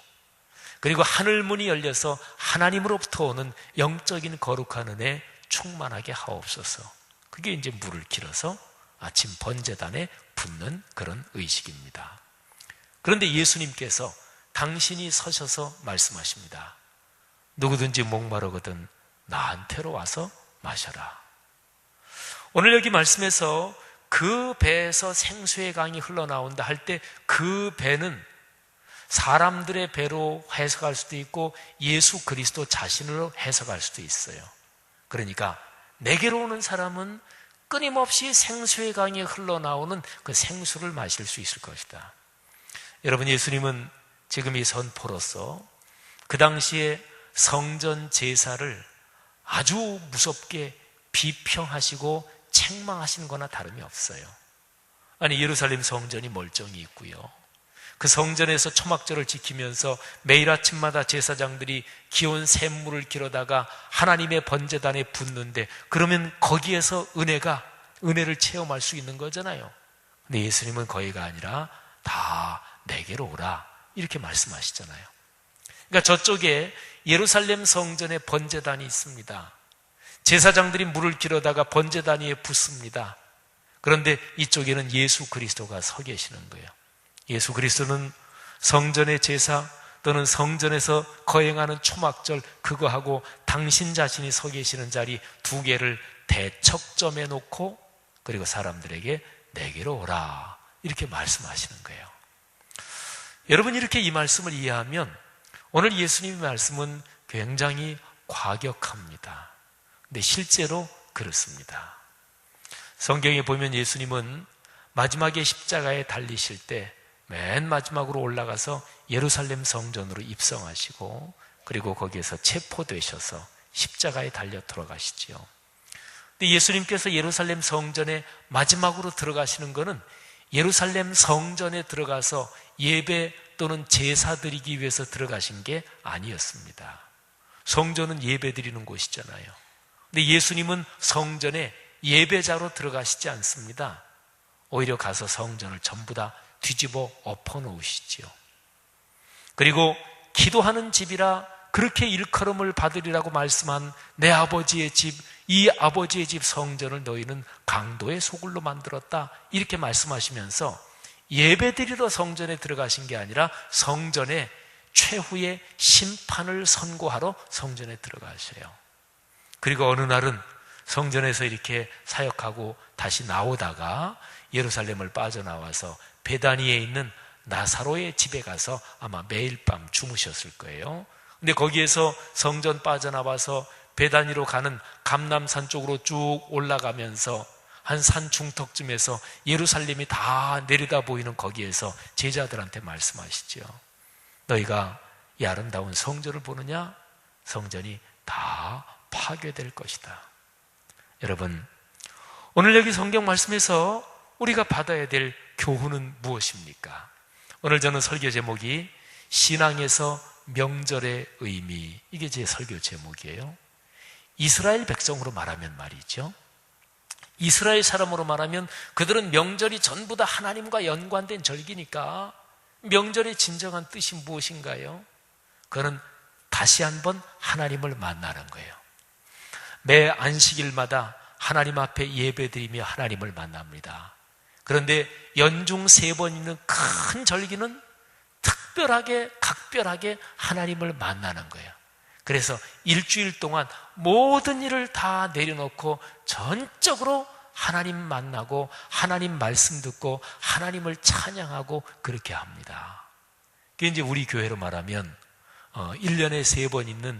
그리고 하늘문이 열려서 하나님으로부터 오는 영적인 거룩한 은혜 충만하게 하옵소서. 그게 이제 물을 길어서 아침 번제단에 붓는 그런 의식입니다. 그런데 예수님께서 당신이 서셔서 말씀하십니다. 누구든지 목마르거든 나한테로 와서 마셔라. 오늘 여기 말씀에서 그 배에서 생수의 강이 흘러나온다 할 때 그 배는 사람들의 배로 해석할 수도 있고 예수 그리스도 자신으로 해석할 수도 있어요. 그러니까 내게로 오는 사람은 끊임없이 생수의 강이 흘러나오는 그 생수를 마실 수 있을 것이다. 여러분, 예수님은 지금 이 선포로서 그 당시에 성전 제사를 아주 무섭게 비평하시고 책망하신 거나 다름이 없어요. 아니, 예루살렘 성전이 멀쩡히 있고요, 그 성전에서 초막절을 지키면서 매일 아침마다 제사장들이 기온 샘물을 길어다가 하나님의 번제단에 붓는데, 그러면 거기에서 은혜를 체험할 수 있는 거잖아요. 근데 예수님은 거기가 아니라 다 내게로 오라 이렇게 말씀하시잖아요. 그러니까 저쪽에 예루살렘 성전에 번제단이 있습니다. 제사장들이 물을 길어다가 번제단 위에 붓습니다. 그런데 이쪽에는 예수 그리스도가 서 계시는 거예요. 예수 그리스도는 성전의 제사 또는 성전에서 거행하는 초막절 그거하고 당신 자신이 서 계시는 자리 두 개를 대척점에 놓고, 그리고 사람들에게 내게로 오라 이렇게 말씀하시는 거예요. 여러분, 이렇게 이 말씀을 이해하면 오늘 예수님의 말씀은 굉장히 과격합니다. 근데 실제로 그렇습니다. 성경에 보면 예수님은 마지막에 십자가에 달리실 때 맨 마지막으로 올라가서 예루살렘 성전으로 입성하시고, 그리고 거기에서 체포되셔서 십자가에 달려 돌아가시지요. 근데 예수님께서 예루살렘 성전에 마지막으로 들어가시는 것은 예루살렘 성전에 들어가서 예배 또는 제사 드리기 위해서 들어가신 게 아니었습니다. 성전은 예배 드리는 곳이잖아요. 근데 예수님은 성전에 예배자로 들어가시지 않습니다. 오히려 가서 성전을 전부 다 뒤집어 엎어 놓으시지요. 그리고 기도하는 집이라 그렇게 일컬음을 받으리라고 말씀한 내 아버지의 집, 이 아버지의 집 성전을 너희는 강도의 소굴로 만들었다 이렇게 말씀하시면서 예배드리러 성전에 들어가신 게 아니라 성전에 최후의 심판을 선고하러 성전에 들어가셔요. 그리고 어느 날은 성전에서 이렇게 사역하고 다시 나오다가 예루살렘을 빠져나와서 베다니에 있는 나사로의 집에 가서 아마 매일 밤 주무셨을 거예요. 근데 거기에서 성전 빠져나와서 베다니로 가는 감람산 쪽으로 쭉 올라가면서 한 산 중턱쯤에서 예루살렘이 다 내려다 보이는 거기에서 제자들한테 말씀하시죠. 너희가 이 아름다운 성전을 보느냐? 성전이 다 파괴될 것이다. 여러분, 오늘 여기 성경 말씀에서 우리가 받아야 될 교훈은 무엇입니까? 오늘 저는 설교 제목이 신앙에서 명절의 의미, 이게 제 설교 제목이에요. 이스라엘 백성으로 말하면 말이죠, 이스라엘 사람으로 말하면 그들은 명절이 전부 다 하나님과 연관된 절기니까 명절의 진정한 뜻이 무엇인가요? 그는 다시 한번 하나님을 만나는 거예요. 매 안식일마다 하나님 앞에 예배드리며 하나님을 만납니다. 그런데 연중 3번 있는 큰 절기는 특별하게 각별하게 하나님을 만나는 거예요. 그래서 일주일 동안 모든 일을 다 내려놓고 전적으로 하나님 만나고 하나님 말씀 듣고 하나님을 찬양하고 그렇게 합니다. 그게 이제 우리 교회로 말하면 1년에 3번 있는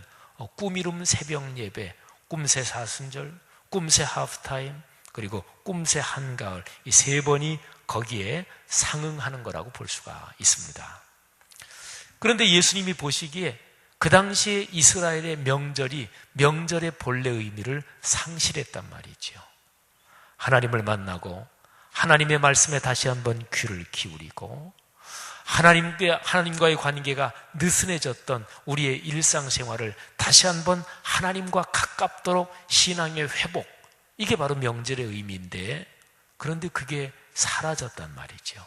꿈이룸 새벽 예배, 꿈새 사순절, 꿈새 하프타임, 그리고 꿈새 한가을, 이 3번이 거기에 상응하는 거라고 볼 수가 있습니다. 그런데 예수님이 보시기에 그 당시에 이스라엘의 명절의 본래 의미를 상실했단 말이죠. 하나님을 만나고 하나님의 말씀에 다시 한번 귀를 기울이고 하나님과의 관계가 느슨해졌던 우리의 일상생활을 다시 한번 하나님과 가깝도록 신앙의 회복, 이게 바로 명절의 의미인데, 그런데 그게 사라졌단 말이죠.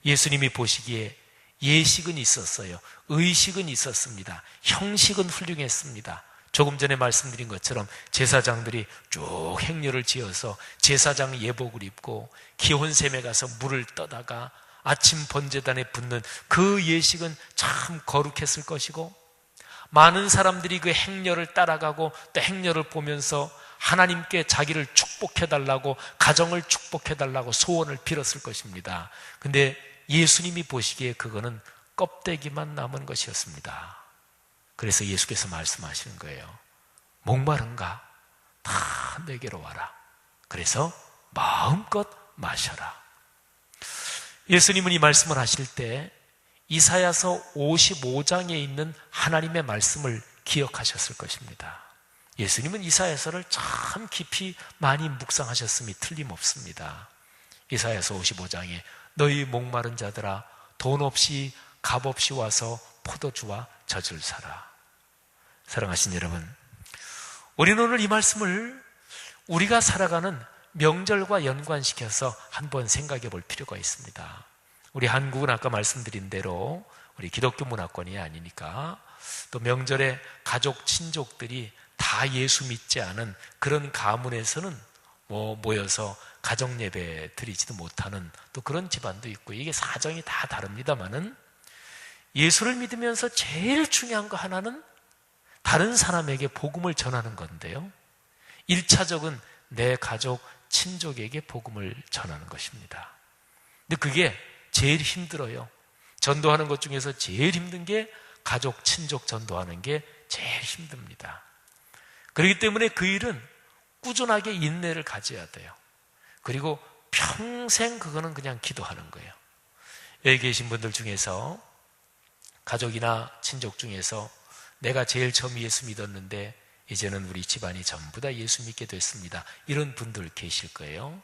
예수님이 보시기에 예식은 있었어요. 의식은 있었습니다. 형식은 훌륭했습니다. 조금 전에 말씀드린 것처럼 제사장들이 쭉 행렬을 지어서 제사장 예복을 입고 기혼샘에 가서 물을 떠다가 아침 번제단에 붓는 그 예식은 참 거룩했을 것이고, 많은 사람들이 그 행렬을 따라가고 또 행렬을 보면서 하나님께 자기를 축복해달라고, 가정을 축복해달라고 소원을 빌었을 것입니다. 근데 예수님이 보시기에 그거는 껍데기만 남은 것이었습니다. 그래서 예수께서 말씀하시는 거예요. 목마른가? 다 내게로 와라. 그래서 마음껏 마셔라. 예수님은 이 말씀을 하실 때 이사야서 55장에 있는 하나님의 말씀을 기억하셨을 것입니다. 예수님은 이사야서를 참 깊이 많이 묵상하셨음이 틀림없습니다. 이사야서 55장에 너희 목마른 자들아 돈 없이 값 없이 와서 포도주와 젖을 사라. 사랑하신 여러분, 우리는 오늘 이 말씀을 우리가 살아가는 명절과 연관시켜서 한번 생각해 볼 필요가 있습니다. 우리 한국은 아까 말씀드린 대로 우리 기독교 문화권이 아니니까 또 명절에 가족, 친족들이 다 예수 믿지 않은 그런 가문에서는 모여서 가정 예배 드리지도 못하는 또 그런 집안도 있고, 이게 사정이 다 다릅니다만은 예수를 믿으면서 제일 중요한 거 하나는 다른 사람에게 복음을 전하는 건데요, 1차적은 내 가족, 친족에게 복음을 전하는 것입니다. 근데 그게 제일 힘들어요. 전도하는 것 중에서 제일 힘든 게 가족, 친족 전도하는 게 제일 힘듭니다. 그렇기 때문에 그 일은 꾸준하게 인내를 가져야 돼요. 그리고 평생 그거는 그냥 기도하는 거예요. 여기 계신 분들 중에서 가족이나 친족 중에서 내가 제일 처음 예수 믿었는데 이제는 우리 집안이 전부 다 예수 믿게 됐습니다, 이런 분들 계실 거예요.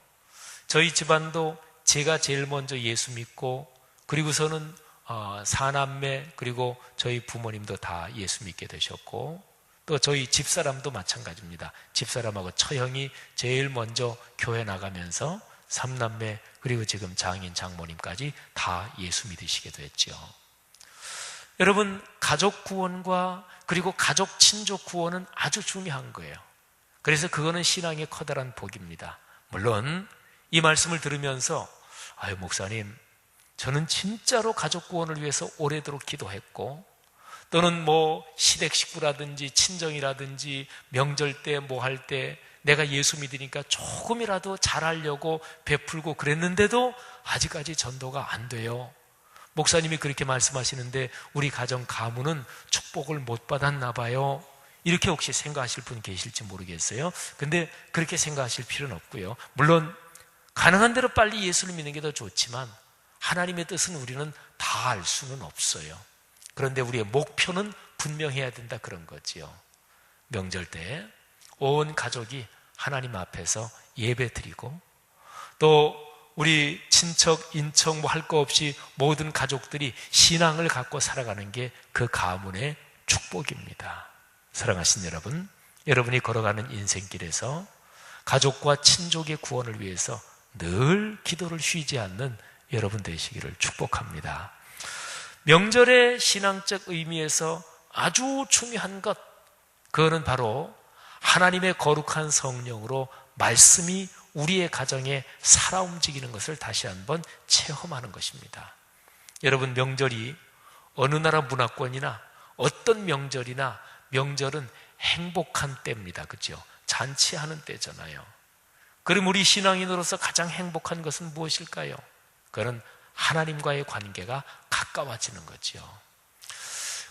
저희 집안도 제가 제일 먼저 예수 믿고, 그리고서는 4남매, 그리고 저희 부모님도 다 예수 믿게 되셨고, 또 저희 집사람도 마찬가지입니다. 집사람하고 처형이 제일 먼저 교회 나가면서 3남매, 그리고 지금 장인, 장모님까지 다 예수 믿으시게 됐죠. 여러분, 가족 구원과 그리고 가족, 친족 구원은 아주 중요한 거예요. 그래서 그거는 신앙의 커다란 복입니다. 물론 이 말씀을 들으면서 아유 목사님, 저는 진짜로 가족 구원을 위해서 오래도록 기도했고, 또는 시댁 식구라든지 친정이라든지 명절 때 할 때 내가 예수 믿으니까 조금이라도 잘하려고 베풀고 그랬는데도 아직까지 전도가 안 돼요. 목사님이 그렇게 말씀하시는데 우리 가정 가문은 축복을 못 받았나 봐요. 이렇게 혹시 생각하실 분 계실지 모르겠어요. 근데 그렇게 생각하실 필요는 없고요. 물론 가능한 대로 빨리 예수를 믿는 게 더 좋지만 하나님의 뜻은 우리는 다 알 수는 없어요. 그런데 우리의 목표는 분명해야 된다, 그런 거지요. 명절 때 온 가족이 하나님 앞에서 예배 드리고, 또 우리 친척, 인척 할 거 없이 모든 가족들이 신앙을 갖고 살아가는 게 그 가문의 축복입니다. 사랑하신 여러분, 여러분이 걸어가는 인생길에서 가족과 친족의 구원을 위해서 늘 기도를 쉬지 않는 여러분 되시기를 축복합니다. 명절의 신앙적 의미에서 아주 중요한 것, 그거는 바로 하나님의 거룩한 성령으로 말씀이 우리의 가정에 살아 움직이는 것을 다시 한번 체험하는 것입니다. 여러분, 명절이 어느 나라 문화권이나 어떤 명절이나 명절은 행복한 때입니다. 그렇죠? 잔치하는 때잖아요. 그럼 우리 신앙인으로서 가장 행복한 것은 무엇일까요? 그건 하나님과의 관계가 가까워지는 거죠.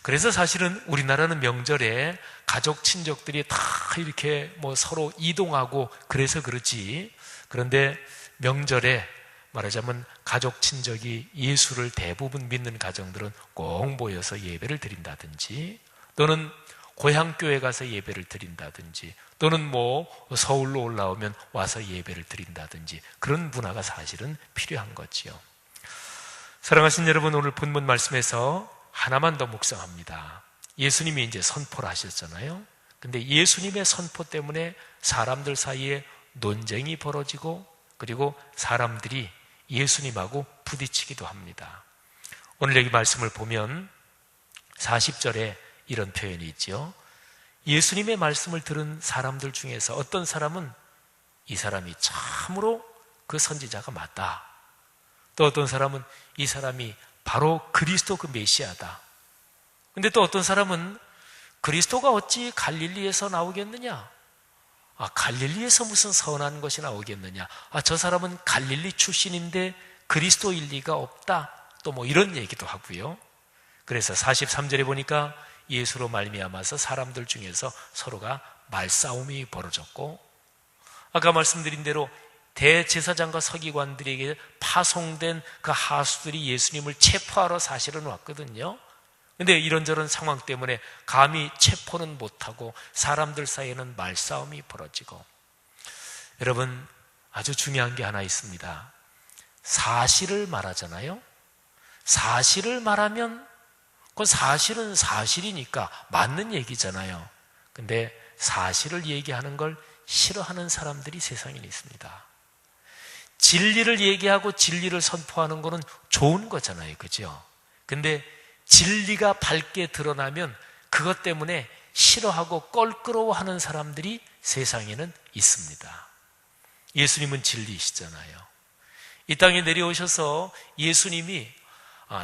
그래서 사실은 우리나라는 명절에 가족, 친족들이 다 이렇게 서로 이동하고 그래서 그렇지, 그런데 명절에 말하자면 가족, 친족이 예수를 대부분 믿는 가정들은 꼭 모여서 예배를 드린다든지, 또는 고향교회 가서 예배를 드린다든지, 또는 서울로 올라오면 와서 예배를 드린다든지, 그런 문화가 사실은 필요한 거지요. 사랑하신 여러분, 오늘 본문 말씀에서 하나만 더 묵상합니다. 예수님이 이제 선포를 하셨잖아요. 근데 예수님의 선포 때문에 사람들 사이에 논쟁이 벌어지고, 그리고 사람들이 예수님하고 부딪히기도 합니다. 오늘 여기 말씀을 보면 40절에 이런 표현이 있죠. 예수님의 말씀을 들은 사람들 중에서 어떤 사람은 이 사람이 참으로 그 선지자가 맞다. 또 어떤 사람은 이 사람이 바로 그리스도 그 메시아다. 근데 또 어떤 사람은 그리스도가 어찌 갈릴리에서 나오겠느냐? 갈릴리에서 무슨 선한 것이 나오겠느냐? 저 사람은 갈릴리 출신인데 그리스도일 리가 없다. 또 뭐 이런 얘기도 하고요. 그래서 43절에 보니까 예수로 말미암아서 사람들 중에서 서로가 말싸움이 벌어졌고, 아까 말씀드린 대로 대제사장과 서기관들에게 파송된 그 하수들이 예수님을 체포하러 사실은 왔거든요. 근데 이런저런 상황 때문에 감히 체포는 못하고 사람들 사이에는 말싸움이 벌어지고, 여러분 아주 중요한 게 하나 있습니다. 사실을 말하잖아요. 사실을 말하면 그건 사실은 사실이니까 맞는 얘기잖아요. 근데 사실을 얘기하는 걸 싫어하는 사람들이 세상에 있습니다. 진리를 얘기하고 진리를 선포하는 거는 좋은 거잖아요. 그죠? 근데 진리가 밝게 드러나면 그것 때문에 싫어하고 껄끄러워하는 사람들이 세상에는 있습니다. 예수님은 진리이시잖아요. 이 땅에 내려오셔서 예수님이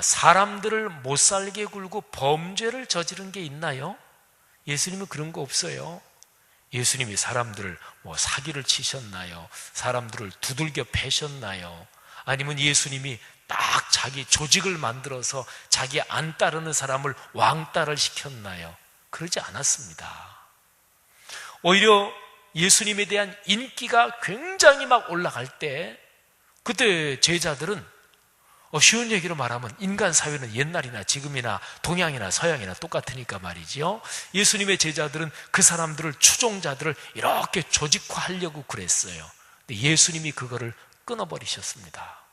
사람들을 못살게 굴고 범죄를 저지른 게 있나요? 예수님은 그런 거 없어요. 예수님이 사람들을 사기를 치셨나요? 사람들을 두들겨 패셨나요? 아니면 예수님이 딱 자기 조직을 만들어서 자기 안 따르는 사람을 왕따를 시켰나요? 그러지 않았습니다. 오히려 예수님에 대한 인기가 굉장히 막 올라갈 때, 그때 제자들은 쉬운 얘기로 말하면 인간 사회는 옛날이나 지금이나 동양이나 서양이나 똑같으니까 말이지요. 예수님의 제자들은 그 사람들을, 추종자들을 이렇게 조직화하려고 그랬어요. 근데 예수님이 그거를 끊어버리셨습니다.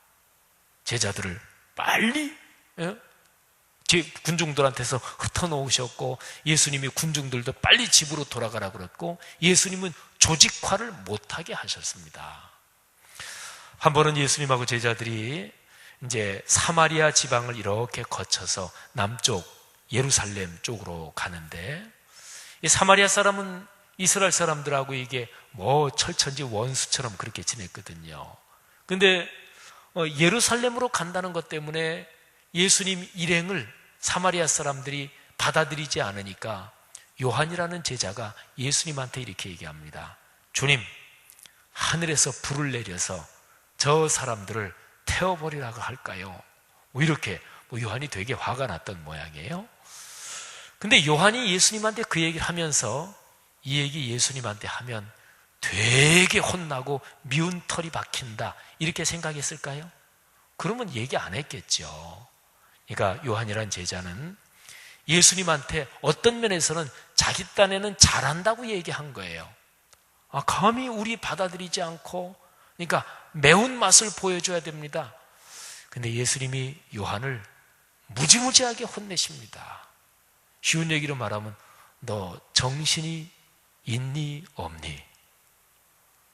제자들을 빨리 군중들한테서 흩어놓으셨고, 예수님이 군중들도 빨리 집으로 돌아가라 그랬고, 예수님은 조직화를 못하게 하셨습니다. 한 번은 예수님하고 제자들이 이제 사마리아 지방을 이렇게 거쳐서 남쪽 예루살렘 쪽으로 가는데, 이 사마리아 사람은 이스라엘 사람들하고 이게 철천지 원수처럼 그렇게 지냈거든요. 근데 예루살렘으로 간다는 것 때문에 예수님 일행을 사마리아 사람들이 받아들이지 않으니까 요한이라는 제자가 예수님한테 이렇게 얘기합니다. 주님, 하늘에서 불을 내려서 저 사람들을 태워버리라고 할까요? 이렇게 요한이 되게 화가 났던 모양이에요. 근데 요한이 예수님한테 그 얘기를 하면서 이 얘기 예수님한테 하면 되게 혼나고 미운 털이 박힌다, 이렇게 생각했을까요? 그러면 얘기 안 했겠죠. 그러니까 요한이라는 제자는 예수님한테 어떤 면에서는 자기 딴에는 잘한다고 얘기한 거예요. 감히 우리 받아들이지 않고, 그러니까 매운맛을 보여줘야 됩니다. 근데 예수님이 요한을 무지무지하게 혼내십니다. 쉬운 얘기로 말하면 너 정신이 있니 없니?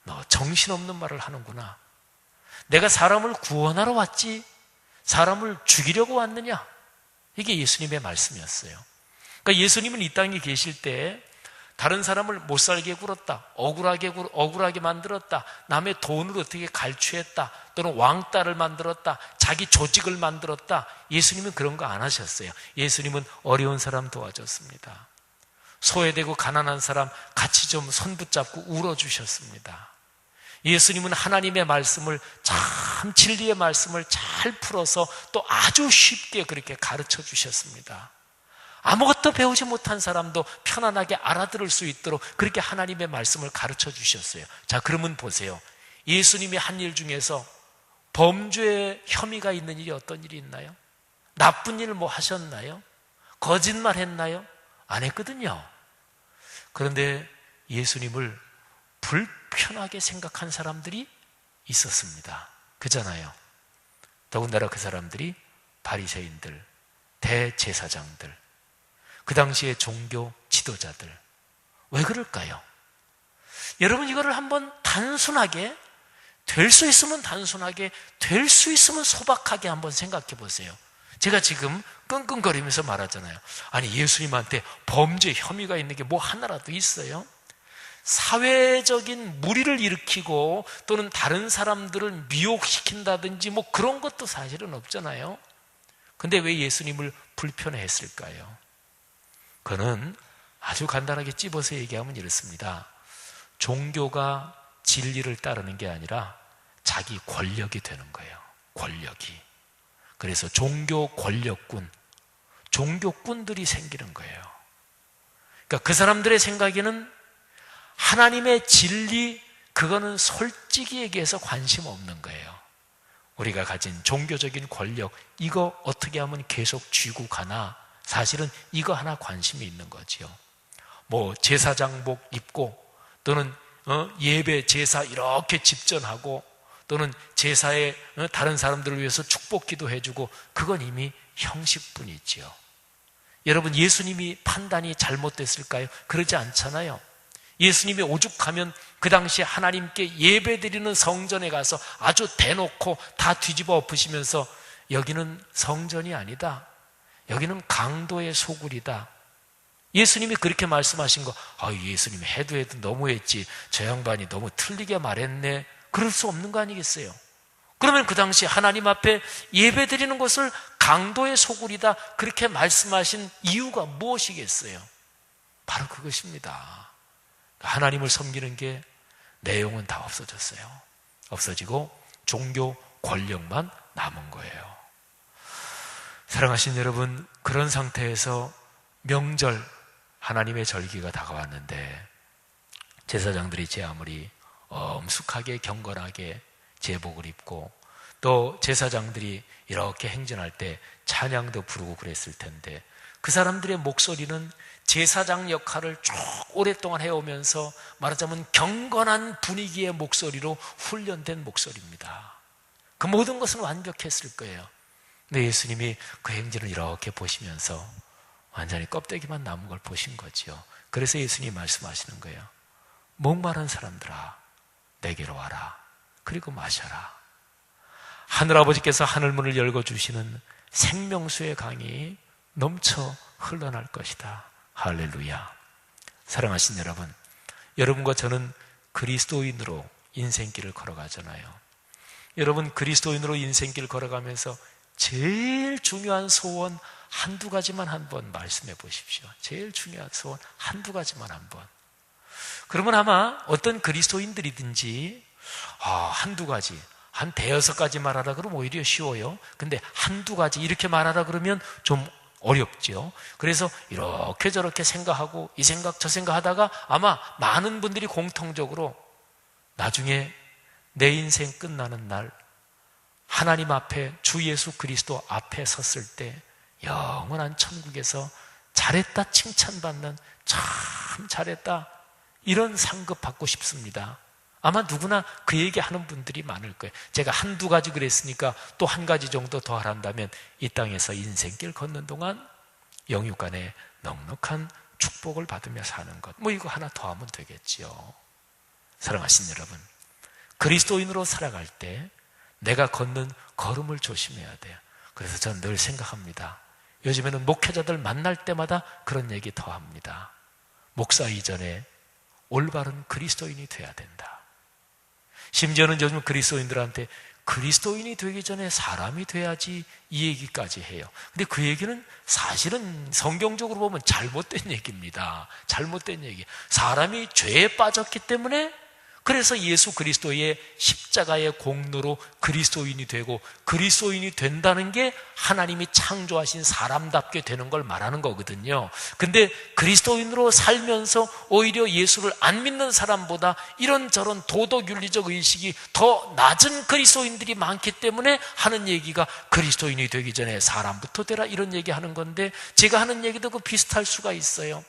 너 정신없는 말을 하는구나. 내가 사람을 구원하러 왔지 사람을 죽이려고 왔느냐? 이게 예수님의 말씀이었어요. 그러니까 예수님은 이 땅에 계실 때 다른 사람을 못 살게 굴었다, 억울하게 만들었다, 남의 돈을 어떻게 갈취했다, 또는 왕따를 만들었다, 자기 조직을 만들었다, 예수님은 그런 거 안 하셨어요. 예수님은 어려운 사람 도와줬습니다. 소외되고 가난한 사람 같이 좀 손 붙잡고 울어주셨습니다. 예수님은 하나님의 말씀을 참, 진리의 말씀을 잘 풀어서 또 아주 쉽게 그렇게 가르쳐 주셨습니다. 아무것도 배우지 못한 사람도 편안하게 알아들을 수 있도록 그렇게 하나님의 말씀을 가르쳐 주셨어요. 자, 그러면 보세요. 예수님이 한 일 중에서 범죄의 혐의가 있는 일이 어떤 일이 있나요? 나쁜 일 하셨나요? 거짓말 했나요? 안 했거든요. 그런데 예수님을 불편하게 생각한 사람들이 있었습니다. 그잖아요. 더군다나 그 사람들이 바리새인들, 대제사장들, 그 당시의 종교 지도자들. 왜 그럴까요? 여러분, 이거를 한번 단순하게, 될 수 있으면 단순하게, 될 수 있으면 소박하게 한번 생각해 보세요. 제가 지금 끙끙거리면서 말하잖아요. 아니, 예수님한테 범죄 혐의가 있는 게 뭐 하나라도 있어요? 사회적인 무리를 일으키고 또는 다른 사람들을 미혹시킨다든지 뭐 그런 것도 사실은 없잖아요. 근데 왜 예수님을 불편해했을까요? 그는 아주 간단하게 찝어서 얘기하면 이렇습니다. 종교가 진리를 따르는 게 아니라 자기 권력이 되는 거예요. 권력이. 그래서 종교 권력군, 종교꾼들이 생기는 거예요. 그러니까 그 사람들의 생각에는 하나님의 진리, 그거는 솔직히 얘기해서 관심 없는 거예요. 우리가 가진 종교적인 권력, 이거 어떻게 하면 계속 쥐고 가나? 사실은 이거 하나 관심이 있는 거지요. 뭐 제사장복 입고 또는 예배 제사 이렇게 집전하고 또는 제사에 다른 사람들을 위해서 축복기도 해주고, 그건 이미 형식뿐이지요. 여러분, 예수님이 판단이 잘못됐을까요? 그러지 않잖아요. 예수님이 오죽하면 그 당시에 하나님께 예배드리는 성전에 가서 아주 대놓고 다 뒤집어 엎으시면서 여기는 성전이 아니다, 여기는 강도의 소굴이다, 예수님이 그렇게 말씀하신 거, 예수님 해도 너무했지, 저 양반이 너무 틀리게 말했네, 그럴 수 없는 거 아니겠어요? 그러면 그 당시 하나님 앞에 예배드리는 것을 강도의 소굴이다 그렇게 말씀하신 이유가 무엇이겠어요? 바로 그것입니다. 하나님을 섬기는 게 내용은 다 없어졌어요. 없어지고 종교 권력만 남은 거예요. 사랑하신 여러분, 그런 상태에서 명절, 하나님의 절기가 다가왔는데 제사장들이 제 아무리 엄숙하게 경건하게 제복을 입고 또 제사장들이 이렇게 행진할 때 찬양도 부르고 그랬을 텐데, 그 사람들의 목소리는 제사장 역할을 쭉 오랫동안 해오면서 말하자면 경건한 분위기의 목소리로 훈련된 목소리입니다. 그 모든 것은 완벽했을 거예요. 근데 예수님이 그 행진을 이렇게 보시면서 완전히 껍데기만 남은 걸 보신 거죠. 그래서 예수님이 말씀하시는 거예요. 목마른 사람들아, 내게로 와라. 그리고 마셔라. 하늘아버지께서 하늘문을 열어주시는 생명수의 강이 넘쳐 흘러날 것이다. 할렐루야. 사랑하신 여러분, 여러분과 저는 그리스도인으로 인생길을 걸어가잖아요. 여러분, 그리스도인으로 인생길을 걸어가면서 제일 중요한 소원 한두 가지만 한번 말씀해 보십시오. 제일 중요한 소원 한두 가지만 한번. 그러면 아마 어떤 그리스도인들이든지 한두 가지, 한 대여섯 가지 말하라 그러면 오히려 쉬워요. 근데 한두 가지 이렇게 말하라 그러면 좀 어렵죠. 그래서 이렇게 저렇게 생각하고 이 생각 저 생각 하다가 아마 많은 분들이 공통적으로 나중에 내 인생 끝나는 날 하나님 앞에 주 예수 그리스도 앞에 섰을 때 영원한 천국에서 잘했다 칭찬받는, 참 잘했다 이런 상급 받고 싶습니다. 아마 누구나 그 얘기하는 분들이 많을 거예요. 제가 한두 가지 그랬으니까 또 한 가지 정도 더 하란다면 이 땅에서 인생길 걷는 동안 영육간에 넉넉한 축복을 받으며 사는 것, 뭐 이거 하나 더 하면 되겠지요. 사랑하신 여러분, 그리스도인으로 살아갈 때 내가 걷는 걸음을 조심해야 돼요. 그래서 저는 늘 생각합니다. 요즘에는 목회자들 만날 때마다 그런 얘기 더 합니다. 목사 이전에 올바른 그리스도인이 돼야 된다. 심지어는 요즘 그리스도인들한테 그리스도인이 되기 전에 사람이 돼야지 이 얘기까지 해요. 근데 그 얘기는 사실은 성경적으로 보면 잘못된 얘기입니다. 잘못된 얘기. 사람이 죄에 빠졌기 때문에 그래서 예수 그리스도의 십자가의 공로로 그리스도인이 되고 그리스도인이 된다는 게 하나님이 창조하신 사람답게 되는 걸 말하는 거거든요. 근데 그리스도인으로 살면서 오히려 예수를 안 믿는 사람보다 이런저런 도덕윤리적 의식이 더 낮은 그리스도인들이 많기 때문에 하는 얘기가 그리스도인이 되기 전에 사람부터 되라 이런 얘기하는 건데, 제가 하는 얘기도 그 비슷할 수가 있어요.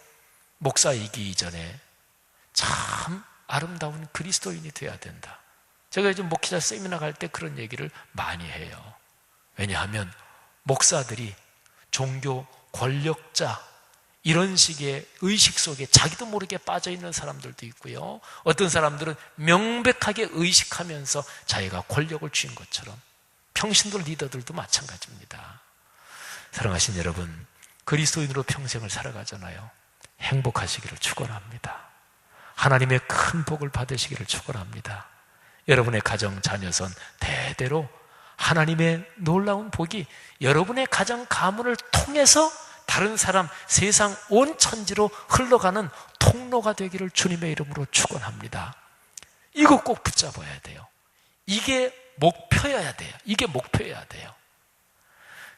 목사이기 이전에 참 아름다운 그리스도인이 돼야 된다. 제가 요즘 목회자 세미나 갈 때 그런 얘기를 많이 해요. 왜냐하면 목사들이 종교 권력자 이런 식의 의식 속에 자기도 모르게 빠져있는 사람들도 있고요. 어떤 사람들은 명백하게 의식하면서 자기가 권력을 쥔 것처럼, 평신도 리더들도 마찬가지입니다. 사랑하신 여러분, 그리스도인으로 평생을 살아가잖아요. 행복하시기를 축원합니다. 하나님의 큰 복을 받으시기를 축원합니다. 여러분의 가정, 자녀선 대대로 하나님의 놀라운 복이 여러분의 가정 가문을 통해서 다른 사람, 세상 온 천지로 흘러가는 통로가 되기를 주님의 이름으로 축원합니다. 이거 꼭 붙잡아야 돼요. 이게 목표여야 돼요. 이게 목표여야 돼요.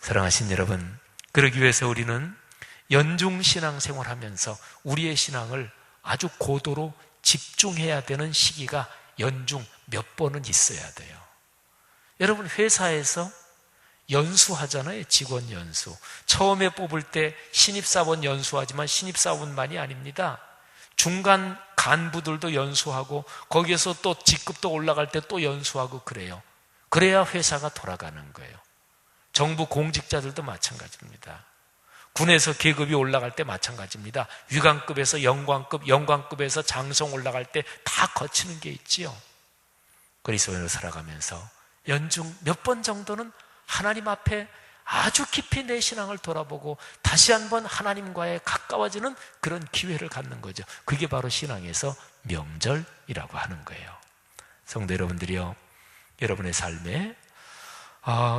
사랑하신 여러분, 그러기 위해서 우리는 연중 신앙생활하면서 우리의 신앙을 아주 고도로 집중해야 되는 시기가 연중 몇 번은 있어야 돼요. 여러분, 회사에서 연수하잖아요. 직원 연수. 처음에 뽑을 때 신입사원 연수하지만 신입사원만이 아닙니다. 중간 간부들도 연수하고 거기에서 또 직급도 올라갈 때 또 연수하고 그래요. 그래야 회사가 돌아가는 거예요. 정부 공직자들도 마찬가지입니다. 군에서 계급이 올라갈 때 마찬가지입니다. 위관급에서 영관급, 영관급에서 장성 올라갈 때 다 거치는 게 있지요. 그리스도인으로 살아가면서 연중 몇 번 정도는 하나님 앞에 아주 깊이 내 신앙을 돌아보고 다시 한번 하나님과의 가까워지는 그런 기회를 갖는 거죠. 그게 바로 신앙에서 명절이라고 하는 거예요. 성도 여러분들이요, 여러분의 삶에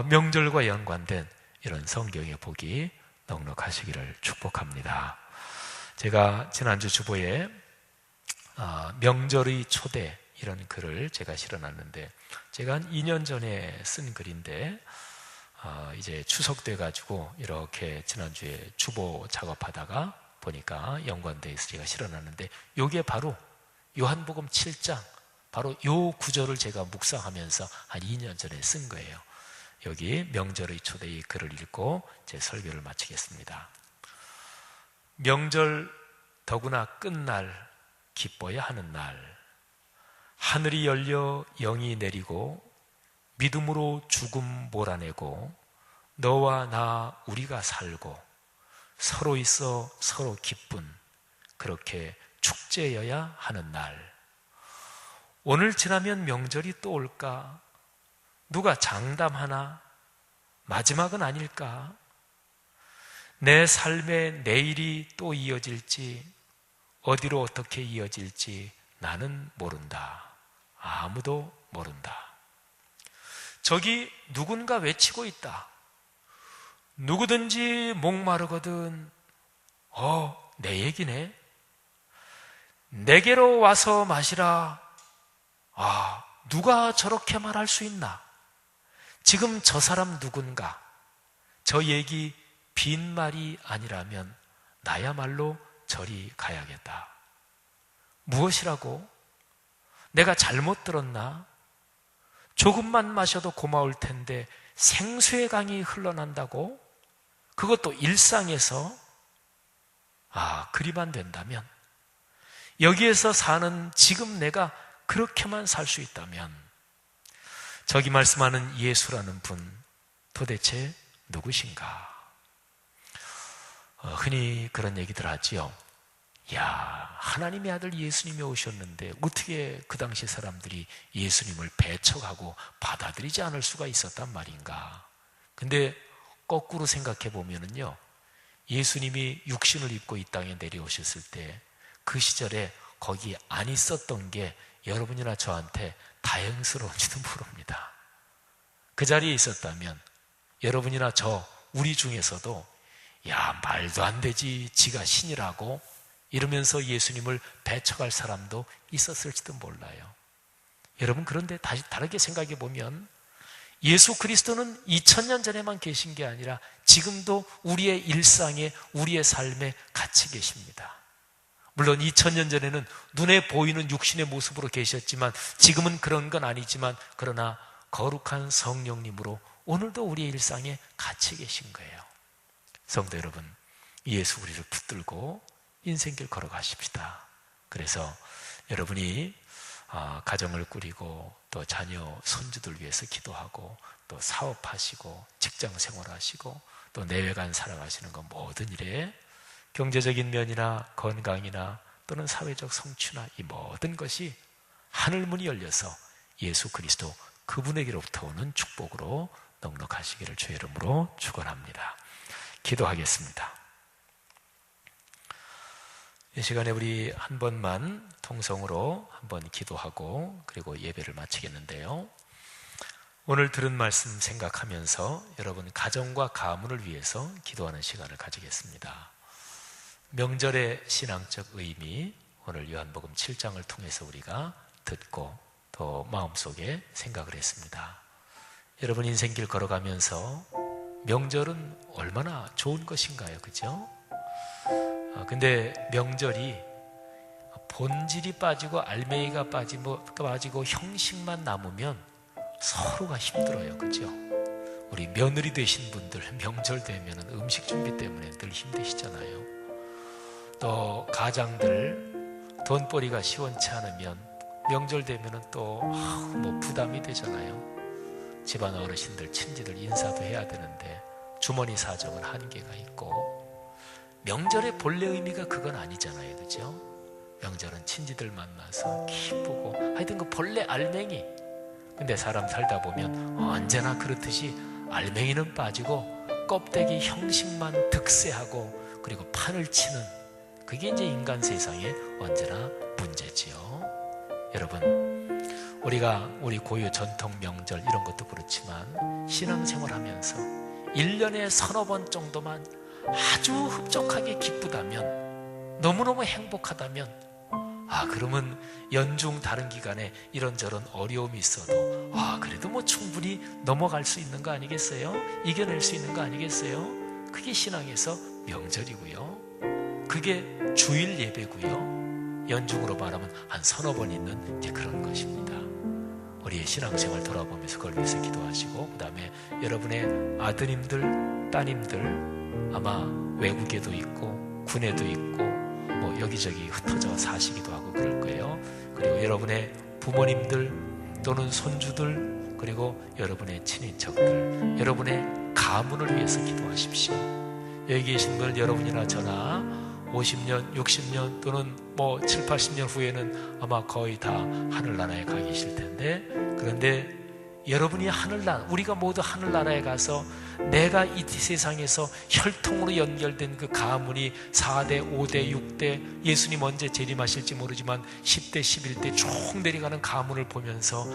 명절과 연관된 이런 성경의 복이 넉넉하시기를 축복합니다. 제가 지난주 주보에 명절의 초대 이런 글을 제가 실어놨는데, 제가 한 2년 전에 쓴 글인데 이제 추석 돼가지고 이렇게 지난주에 주보 작업하다가 보니까 연관되어 있어 제가 실어놨는데, 이게 바로 요한복음 7장 바로 요 구절을 제가 묵상하면서 한 2년 전에 쓴 거예요. 여기 명절의 초대 이 글을 읽고 제 설교를 마치겠습니다. 명절 더구나 끝날 기뻐야 하는 날, 하늘이 열려 영이 내리고 믿음으로 죽음 몰아내고 너와 나 우리가 살고 서로 있어 서로 기쁜 그렇게 축제여야 하는 날. 오늘 지나면 명절이 또 올까? 누가 장담하나? 마지막은 아닐까? 내 삶의 내일이 또 이어질지, 어디로 어떻게 이어질지 나는 모른다. 아무도 모른다. 저기 누군가 외치고 있다. 누구든지 목마르거든. 내 얘기네. 내게로 와서 마시라. 누가 저렇게 말할 수 있나? 지금 저 사람 누군가, 저 얘기 빈말이 아니라면 나야말로 저리 가야겠다. 무엇이라고? 내가 잘못 들었나? 조금만 마셔도 고마울 텐데 생수의 강이 흘러난다고? 그것도 일상에서? 그리만 된다면, 여기에서 사는 지금 내가 그렇게만 살 수 있다면, 저기 말씀하는 예수라는 분 도대체 누구신가? 흔히 그런 얘기들 하지요. 하나님의 아들 예수님이 오셨는데 어떻게 그 당시 사람들이 예수님을 배척하고 받아들이지 않을 수가 있었단 말인가? 근데 거꾸로 생각해 보면은요, 예수님이 육신을 입고 이 땅에 내려오셨을 때 그 시절에 거기 안 있었던 게 여러분이나 저한테 다행스러운지도 모릅니다. 그 자리에 있었다면 여러분이나 우리 중에서도 말도 안 되지, 지가 신이라고 이러면서 예수님을 배척할 사람도 있었을지도 몰라요. 여러분, 그런데 다시 다르게 생각해 보면 예수 그리스도는 2000년 전에만 계신 게 아니라 지금도 우리의 일상에, 우리의 삶에 같이 계십니다. 물론 2000년 전에는 눈에 보이는 육신의 모습으로 계셨지만 지금은 그런 건 아니지만, 그러나 거룩한 성령님으로 오늘도 우리의 일상에 같이 계신 거예요. 성도 여러분, 예수 우리를 붙들고 인생길 걸어가십시다. 그래서 여러분이 가정을 꾸리고 또 자녀, 손주들 위해서 기도하고 또 사업하시고 직장 생활하시고 또 내외간 살아가시는 건 모든 일에 경제적인 면이나 건강이나 또는 사회적 성취나 이 모든 것이 하늘문이 열려서 예수 그리스도 그분에게로부터 오는 축복으로 넉넉하시기를 주의 이름으로 축원합니다. 기도하겠습니다. 이 시간에 우리 한 번만 통성으로 한번 기도하고 그리고 예배를 마치겠는데요. 오늘 들은 말씀 생각하면서 여러분 가정과 가문을 위해서 기도하는 시간을 가지겠습니다. 명절의 신앙적 의미, 오늘 요한복음 7장을 통해서 우리가 듣고 또 마음속에 생각을 했습니다. 여러분 인생길 걸어가면서 명절은 얼마나 좋은 것인가요? 그죠? 근데 명절이 본질이 빠지고 알맹이가 빠지고 형식만 남으면 서로가 힘들어요. 그죠? 우리 며느리 되신 분들 명절 되면 음식 준비 때문에 늘 힘드시잖아요. 또 가장들 돈벌이가 시원치 않으면 명절 되면 또 부담이 되잖아요. 집안 어르신들, 친지들 인사도 해야 되는데 주머니 사정은 한계가 있고, 명절의 본래 의미가 그건 아니잖아요. 그죠? 명절은 친지들 만나서 기쁘고 하여튼 그 본래 알맹이. 근데 사람 살다 보면 언제나 그렇듯이 알맹이는 빠지고 껍데기 형식만 득세하고 그리고 판을 치는, 그게 이제 인간 세상의 언제나 문제지요. 여러분, 우리가 우리 고유 전통 명절 이런 것도 그렇지만 신앙생활하면서 1년에 서너 번 정도만 아주 흡족하게 기쁘다면, 너무너무 행복하다면, 그러면 연중 다른 기간에 이런저런 어려움이 있어도 그래도 뭐 충분히 넘어갈 수 있는 거 아니겠어요? 이겨낼 수 있는 거 아니겠어요? 그게 신앙에서 명절이고요. 그게 주일 예배고요. 연중으로 말하면 한 서너 번 있는 이제 그런 것입니다. 우리의 신앙생활 돌아보면서 그걸 위해서 기도하시고, 그 다음에 여러분의 아드님들, 따님들 아마 외국에도 있고 군에도 있고 뭐 여기저기 흩어져 사시기도 하고 그럴 거예요. 그리고 여러분의 부모님들 또는 손주들, 그리고 여러분의 친인척들, 여러분의 가문을 위해서 기도하십시오. 여기 계신 분 여러분이나 저나 50년, 60년 또는 뭐 7, 80년 후에는 아마 거의 다 하늘나라에 가 계실 텐데, 그런데 여러분이 우리가 모두 하늘나라에 가서 내가 이 세상에서 혈통으로 연결된 그 가문이 4대, 5대, 6대, 예수님 언제 재림하실지 모르지만 10대, 11대 쭉 내려가는 가문을 보면서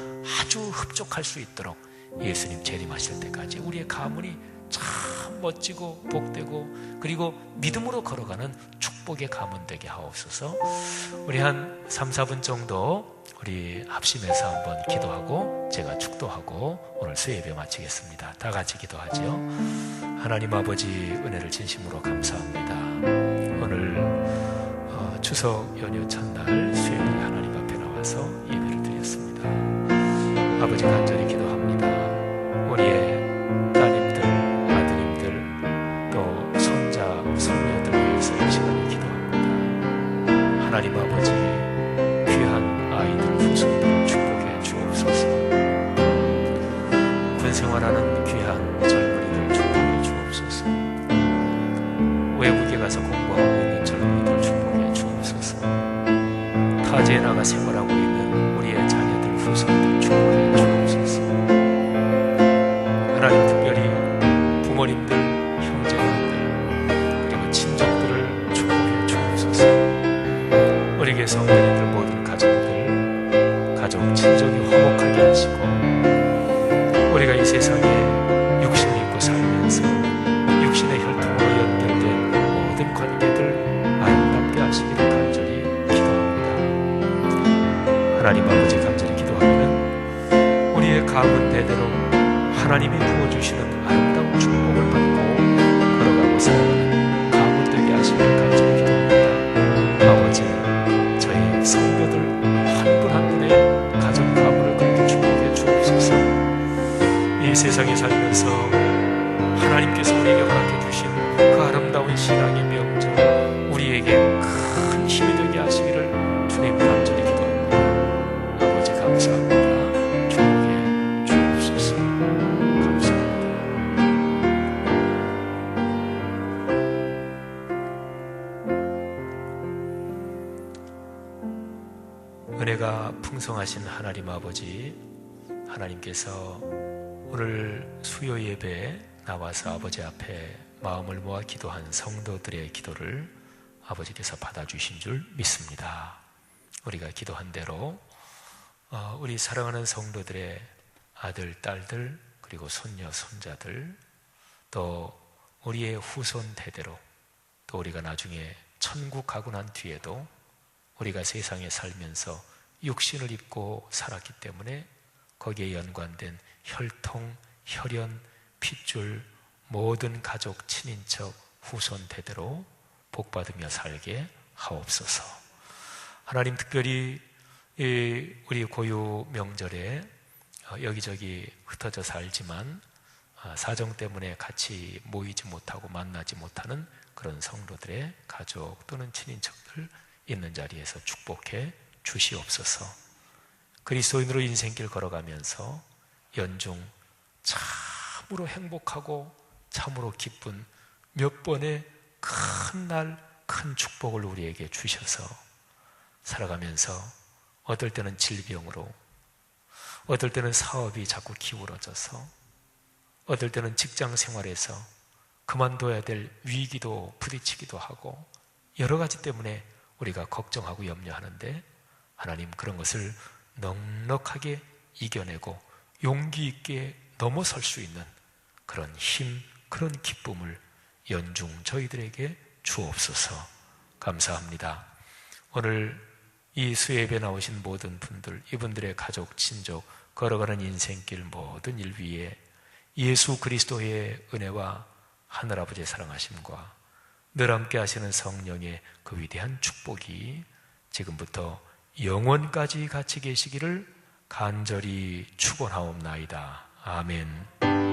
아주 흡족할 수 있도록 예수님 재림하실 때까지 우리의 가문이 참 멋지고 복되고 그리고 믿음으로 걸어가는 축복의 가문 되게 하옵소서. 우리 한 3, 4분 정도 우리 합심해서 한번 기도하고 제가 축도하고 오늘 수예배 마치겠습니다. 다 같이 기도하죠. 하나님 아버지, 은혜를 진심으로 감사합니다. 오늘 추석 연휴 첫날 수요일에 하나님 앞에 나와서 예배를 드렸습니다. 아버지, 간절히 기도합니다. 우리의 따님들, 아드님들, 또 손자, 손녀들 위해서 이 시간에 기도합니다. 하나님 아버지, 귀한 아이들, 후손들을 축복해 주옵소서. 군 생활하는 귀한 젊은이들 축복해 주옵소서. 외국에 가서 공부하고 있는 젊은이들 축복해 주옵소서. 타지에 나가 생활하고 있는 우리의 자녀들, 후손들 축복해 주옵소서. 하나님, 특별히 부모님들, 형제자들, 그리고 친족들을 축복해 주옵소서. 우리 교회 성도님들 모든 가족, 친족이 화목하게 하시고, 우리가 이 세상에 육신을 입고 살면서 육신의 혈통으로 연결된 모든 관계들 아름답게 하시기를 간절히 기도합니다. 하나님 아버지, 간절히 기도하기는 우리의 가문 대대로 하나님이 부어주시는 아름다운 축복을 받고 걸어가고 살아가는 가문 되게 하시기를 간절히 기도합니다. 아버지, 저희 성도들 한 분 한 분의 가정 가문을 그렇게 축복해 주옵소서. 이 세상에 살면서 하나님께서 우리에게 허락해 주신 그 아름다운 신앙의 명절, 우리에게 큰 힘이 되게 하시기를 주님 간절히 기도합니다. 아버지, 감사합니다. 축복해 주옵소서. 감사합니다. 은혜가 풍성하신 하나님 아버지, 하나님께서 오늘 수요 예배에 나와서 아버지 앞에 마음을 모아 기도한 성도들의 기도를 아버지께서 받아주신 줄 믿습니다. 우리가 기도한 대로 우리 사랑하는 성도들의 아들, 딸들, 그리고 손녀, 손자들, 또 우리의 후손 대대로, 또 우리가 나중에 천국 가고 난 뒤에도 우리가 세상에 살면서 육신을 입고 살았기 때문에 거기에 연관된 혈통, 혈연, 핏줄, 모든 가족, 친인척, 후손 대대로 복받으며 살게 하옵소서. 하나님, 특별히 우리 고유 명절에 여기저기 흩어져 살지만 사정 때문에 같이 모이지 못하고 만나지 못하는 그런 성도들의 가족 또는 친인척들 있는 자리에서 축복해 주시옵소서. 그리스도인으로 인생길 걸어가면서 연중 참으로 행복하고 참으로 기쁜 몇 번의 큰 날, 큰 축복을 우리에게 주셔서 살아가면서 어떨 때는 질병으로, 어떨 때는 사업이 자꾸 기울어져서, 어떨 때는 직장 생활에서 그만둬야 될 위기도 부딪히기도 하고 여러 가지 때문에 우리가 걱정하고 염려하는데, 하나님 그런 것을 넉넉하게 이겨내고 용기 있게 넘어설 수 있는 그런 힘, 그런 기쁨을 연중 저희들에게 주옵소서. 감사합니다. 오늘 이 수예배 나오신 모든 분들, 이분들의 가족, 친족, 걸어가는 인생길 모든 일 위에 예수 그리스도의 은혜와 하늘아버지의 사랑하심과 늘 함께 하시는 성령의 그 위대한 축복이 지금부터 영원까지 같이 계시기를 간절히 축원하옵나이다. 아멘.